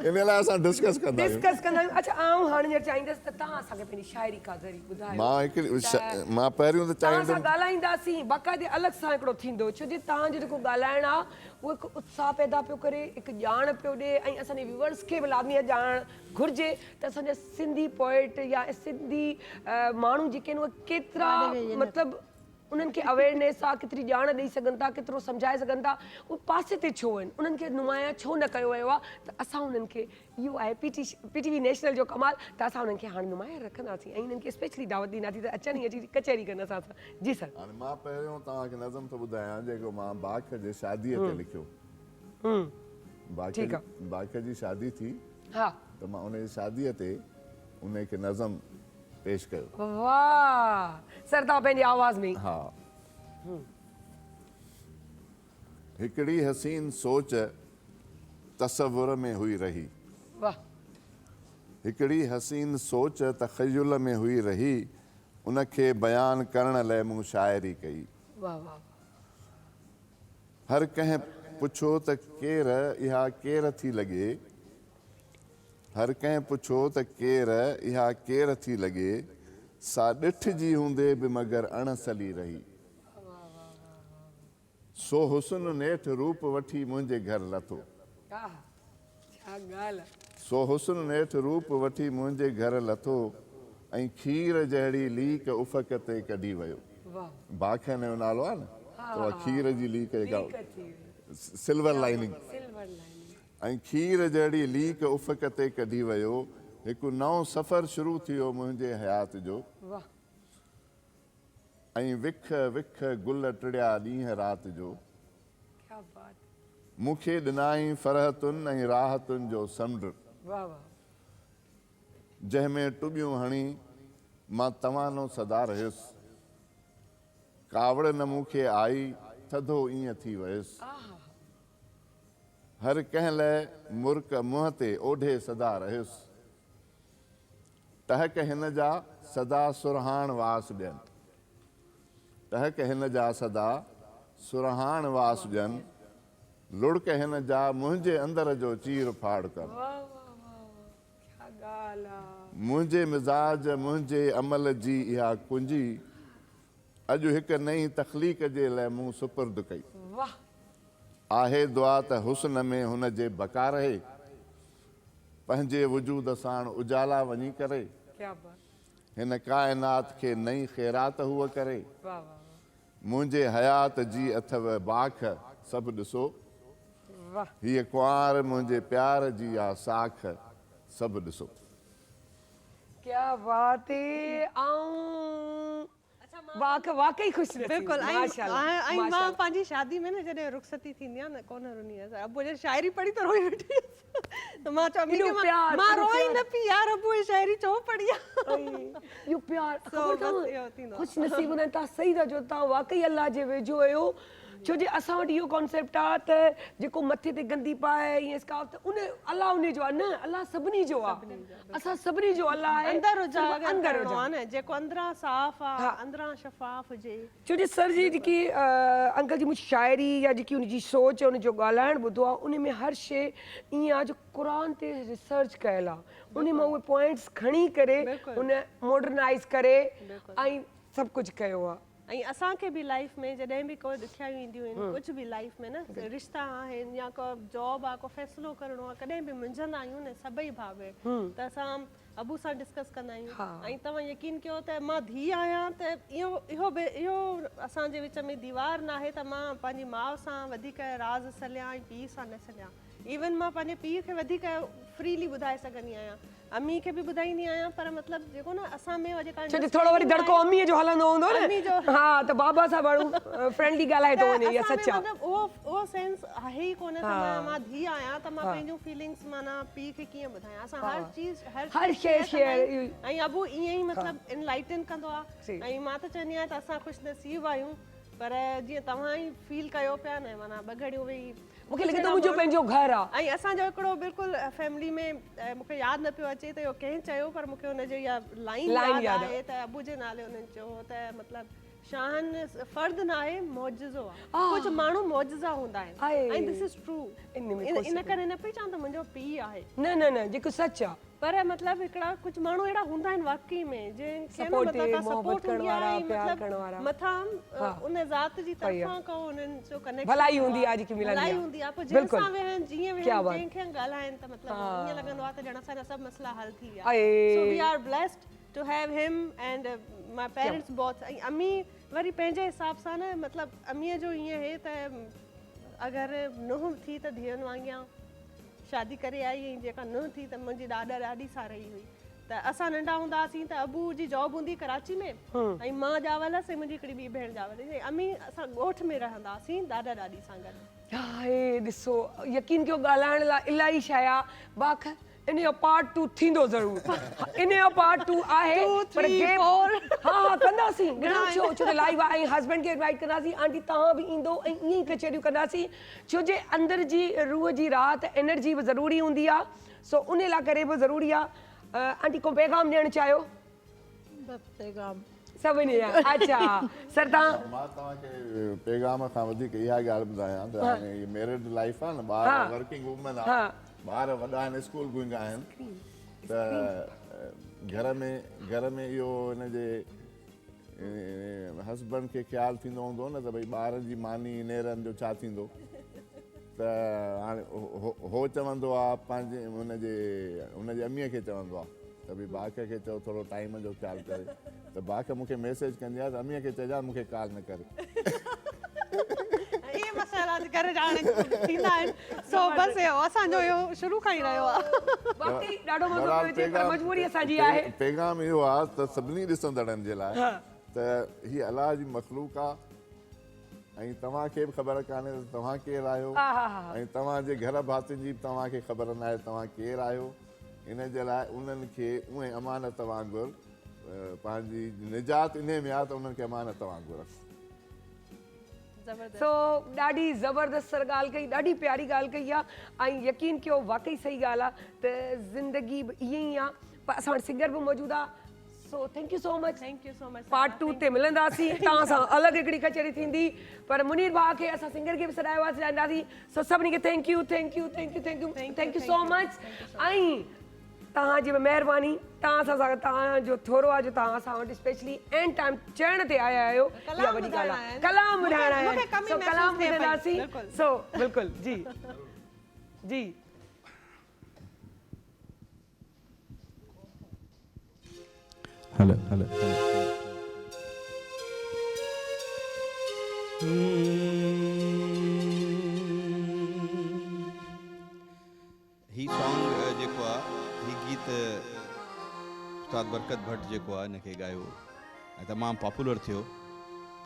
इन लाइ असां डिस्कस कंदा आहियूं। डिस्कस कंदा आहियूं। अच्छा आऊं हाणे हींअर चाहींदसि त तव्हां असांखे पंहिंजी शाइरी का ज़री ॿुधायो। मां पहिरियों त तव्हां सां चाहींदुमि ॻाल्हाईंदासीं, बाक़ाइदे अलॻि सां हिकिड़ो थींदो, छो जो तव्हांजो जेको ॻाल्हाइणु आहे उहो हिकु उत्साह पैदा पियो करे, हिकु ॼाण पियो ॾिए, ऐं असांजे व्यूअर्स खे बि लाज़मी ॼाण घुरिजे त असांजा सिंधी पोइट या सिंधी माण्हू जेके आहिनि उहे केतिरा मतिलबु उन्हनि खे अवेयरनेस आहे, केतिरी ॼाण ॾेई सघनि था, केतिरो सम्झाए सघनि था, उहे पासे ते छो आहिनि, उन्हनि खे नुमाया छो न कयो वियो आहे, त असां उन्हनि खे इहो आहे PTV नेशनल जो कमाल, त असां उन्हनि खे हाणे नुमाया रखंदासीं ऐं इन्हनि खे स्पेशली दावत ॾींदासीं त अचनि अची कचहरी कनि असां सां। जी सर। हाणे मां पहिरियों तव्हांखे नज़म थो ॿुधायां जेको मां बाख जे शादीअ ते लिखियो। बाख जी शादी थी हा त मां उनजी शादीअ ते उनखे नज़म पेश कयो। वाह सर, तव्हां पंहिंजी आवाज़ में। हा। हिकिड़ी हसीन सोच तसवुर में हुई रही, वाह। हिकिड़ी हसीन सोच तख़युल में हुई रही, उनखे बयान करण लाइ मूं शाइरी कई। वाह वाह। हर कंहिं पुछो त केर इहा केर थी लॻे, हर कंहिं पुछो त केर इहा केर थी लॻे, सा ॾिठ जी हूंदे बि मगर अणसली रही। सो हुस्न नेठि रूप वठी मुंहिंजे घर लथो, सो हुस्न नेठि रूप वठी मुंहिंजे घर लथो, ऐं खीर जहिड़ी लीक उफ़क़ ते कढी वियो। बाख हिन जो नालो आहे न, त उहा खीर जी लीक सिल्वर लाइनिंग, ऐं खीर जहिड़ी लीक उफ़क़ ते कढी वियो। हिकु नओं सफ़र शुरू थियो मुंहिंजे हयात जो, ऐं विख विख गुल टिड़िया ॾींहं राति जो। मूंखे ॾिनाई फ़रहतुनि ऐं राहतुनि जो समुंड, जंहिंमें टुॿियूं हणी मां तवानो सदा रहियुसि। कावड़ न मूंखे आई थधो ईअं थी वियुसि, हर कंहिं लाइ मुर्क मुंहं ते ओढे सदा रहियुसि। टहक हिन जा सदा सुरहाण वास ॾियनि, टहक हिन जा सदा सुरहाण वास ॾियनि, लुड़क हिन जा मुंहिंजे अंदर जो चीर फाड़ कर। मुंहिंजे मिज़ाज मुंहिंजे अमल जी इहा कुंजी, अॼु हिकु नई तख़लीक़ जे लाइ मूं सुपुर्द कई। आहे दुआ त हुस्न में हुन जे बका रहे, पंहिंजे वजूद साण उजाला वञी करे, हिन काइनात खे नई ख़ैरात हुअ करे। मुंहिंजे हयात जी अथव बाख सभु ॾिसो हीअ कुंवार मुंहिंजे प्यार जी आ साख सभु ॾिसो। क्या बात है। आऊं वाकई खुश नसीब। बिल्कुल माशाल्लाह ऐं मां पंहिंजी शादी में न जॾहिं रुख़सती थींदी आहे न कोन रुनी आहे अबू जे शाइरी पढ़ी त रोई वेठी त मां चयो एॾो प्यार, मां एॾो रोई प्यार। न पई यार अबू जी शाइरी छो पढ़ी आहे। इहो प्यार So, ख़बर बस अथव इहो थींदो आहे। ख़ुशि नसीब न तव्हां सही था चओ तव्हां वाकई अलाह जे वेझो आहियो छो जे असां वटि इहो कॉन्सेप्ट आहे त जेको मथे ते गंदी पाए ईअं स्कार्फ त उन अलाह उन जो आहे न अलाह सभिनी जो आहे असां सभिनी जो अलाह आहे अंदर हुजा सिर्फ़ु अंदर करिणो हुजा आहे न जेको अंदरां साफ़ आहे अंदरां शफ़ाफ़ हुजे। छो जे सर जी जेकी अंकल जी मुंहिंजी शाइरी या जेकी उनजी सोच आहे उनजो ॻाल्हाइण ॿुधो आहे उन में हर शइ ईअं आहे जो क़ुर ते रिसर्च कयल आहे उन मां उहे पॉइंट्स खणी करे उन मॉडर्नाइज़ करे ऐं सभु कुझु कयो आहे। ऐं असांखे बि लाइफ में जॾहिं बि कोई ॾुखियायूं ईंदियूं आहिनि कुझु बि लाइफ में न रिश्ता आहिनि या को जॉब आहे को फ़ैसिलो करिणो आहे कॾहिं बि मुंझंदा आहियूं न सभई भाउ भेण त असां अबू सां डिस्कस कंदा आहियूं ऐं तव्हां यकीन कयो त मां धीउ आहियां त इहो असांजे विच में दीवार न आहे त मां पंहिंजी माउ सां वधीक राज़ सलियां ऐं पीउ सां न सलियां इवन मां पंहिंजे पीउ खे वधीक फ्रीली ॿुधाए सघंदी आहियां अम्मी खे बि ॿुधाईंदी आहियां पर मतिलबु जेको न असां में जेका छो थोरो वरी दड़को अम्मीअ जो हलंदो हूंदो न हा त बाबा सां माण्हू फ्रेंडली ॻाल्हाए थो वञे इहा सच आहे उहो सेंस आहे ई कोन त मां धीउ आहियां त मां पंहिंजूं फीलिंग्स माना पीउ खे कीअं ॿुधायां असां हर शइ शेयर ऐं अबू ईअं ई मतिलबु इनलाइटन कंदो आहे ऐं मां त चवंदी आहियां त असां ख़ुशि नसीब आहियूं पर जीअं तव्हां ई फील कयो पिया न माना ॿ घड़ियूं वेही मूंखे लॻे थो मुंहिंजो पंहिंजो घर आहे ऐं असांजो हिकिड़ो बिल्कुलु फैमिली में मूंखे यादि न पियो अचे त इहो कंहिं चयो पर मूंखे हुनजो इहा लाइन यादि आहे त अबू जे नाले हुननि चयो त मतिलबु शान फर्द न आहे मौजज़ो आहे कुझु माण्हू मौजज़ा हूंदा आहिनि ऐं दिस इज़ ट्रू इन करे न पई चवां त मुंहिंजो पीउ आहे न जेको सच आहे पर मतिलबु हिकिड़ा कुझु माण्हू अहिड़ा हूंदा आहिनि वाकई में जंहिंखे सपोर्ट हूंदी आहे मतिलबु मथां उन ज़ात जी तरफ़ां को उन्हनि जो कनेक्शन भलाई हूंदी आहे जेकी मिलंदी आहे भलाई हूंदी आहे पोइ जंहिंसां वेहनि जीअं वेहनि जंहिंखे ॻाल्हाइनि त मतिलबु ईअं लॻंदो आहे त ॼण असांजा सभु मसला हल थी विया so we are blessed to have him and my parents both ऐं अम्मी वरी पंहिंजे हिसाब सां न मतिलबु अम्मीअ जो ईअं हे त अगरि नुंहुं थी त धीअनि वांगियां शादी करे आई ऐं जेका नुंहुं थी त मुंहिंजी ॾाॾा ॾाढी सां रही हुई त असां नंढा हूंदा हुआसीं त अबू जी जॉब हूंदी कराची में ऐं मां ॼावल हुअसि मुंहिंजी हिकिड़ी ॿी भेण ॼावल हुई अम्मी असां ॻोठ में रहंदा हुआसीं ॾाॾा ॾाॾी सां गॾु हाय ॾिसो यकीन कयो ॻाल्हाइण लाइ इलाही शइ आहे बाक़ इन जो पार्ट 2 थींदो ज़रूरु इन जो पार्ट 2 आहे पर हा कंदासीं छो छो लाइव आहे हस्बैंड खे इनवाइट कंदासीं आंटी तव्हां बि ईंदो ऐं ईअं ई कचहरियूं कंदासीं छो जे अंदर जी रूह जी राहत एनर्जी बि ज़रूरी हूंदी आहे सो उन लाइ करे बि ज़रूरी आहे आंटी को पैगाम ॾियणु चाहियो सभिनी अच्छा सर तव्हां मां तव्हांखे पैगाम खां वधीक इहा ॻाल्हि ॿुधायां त हाणे मैरिड लाइफ आहे न ॿार वर्किंग वूमन आहे ॿार वॾा आहिनि स्कूल गुंगा आहिनि त घर में इहो हिनजे हस्बैंड खे ख़्यालु थींदो हूंदो न त भई ॿारनि जी मानी नेरनि जो छा थींदो त हाणे हो चवंदो आहे पंहिंजे हुनजे अमीअ खे चवंदो आहे त भई बाक़ खे चओ थोरो टाइम जो ख़्यालु करे त बाक़ मूंखे मैसेज कंदी आहे त अमीअ खे चइजां मूंखे कॉल न करे पैगाम इहो आहे त सभिनी ॾिसंदड़नि जे लाइ त हीअ अलाह जी मख़लूक आहे ऐं तव्हांखे बि ख़बर कान्हे त तव्हां केरु आहियो ऐं तव्हांजे घर भातियुनि जी बि तव्हांखे ख़बर न आहे तव्हां केरु आहियो इन जे लाइ उन्हनि खे उहे अमानत वांगुरु पंहिंजी निजात इन में आहे त उन्हनि खे अमानत वांगुरु सो ॾाढी ज़बरदस्त सर ॻाल्हि कई ॾाढी प्यारी ॻाल्हि कई आहे ऐं यकीन कयो वाकई सही ॻाल्हि आहे त ज़िंदगी बि ईअं ई आहे पर असां वटि सिंगर बि मौजूदु आहे so thank you so much part 2 ते मिलंदासीं तव्हां सां अलॻि हिकिड़ी कचहरी थींदी पर मुनीर भाउ खे असां सिंगर खे बि सॾायो आहे सॾाईंदासीं सो सभिनी खे थैंक यू सो मच ऐं तव्हांजी बि महिरबानी तव्हां सां तव्हांजो थोरो आहे जो तव्हां असां वटि स्पेशली एंड टाइम चइण ते आया आहियो इहा वॾी ॻाल्हि आहे कलाम ॿुधाइणा आहिनि सो कलाम ॿुधंदासीं सो बिल्कुलु जी जी हलो ही सॉन्ग जेको आहे ही गीत उस्ताद बरकत भट्ट जेको आहे हिनखे ॻायो ऐं तमामु पॉपुलर थियो,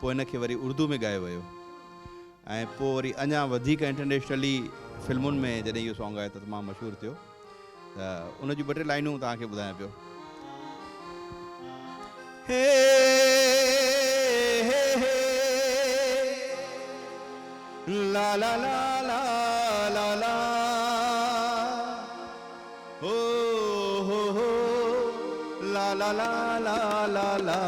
पोइ हिनखे वरी उर्दू में ॻायो वियो ऐं पोइ वरी अञा वधीक इंटरनेशनली फिल्मुनि में जॾहिं इहो सॉन्ग आयो त तमामु मशहूरु थियो। त उन जूं ॿ टे लाइनूं तव्हांखे ॿुधायां पियो। हे हे हे ला ला ला ला ला ला हो ला ला ला ला ला ला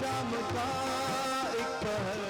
शाम का एक पहर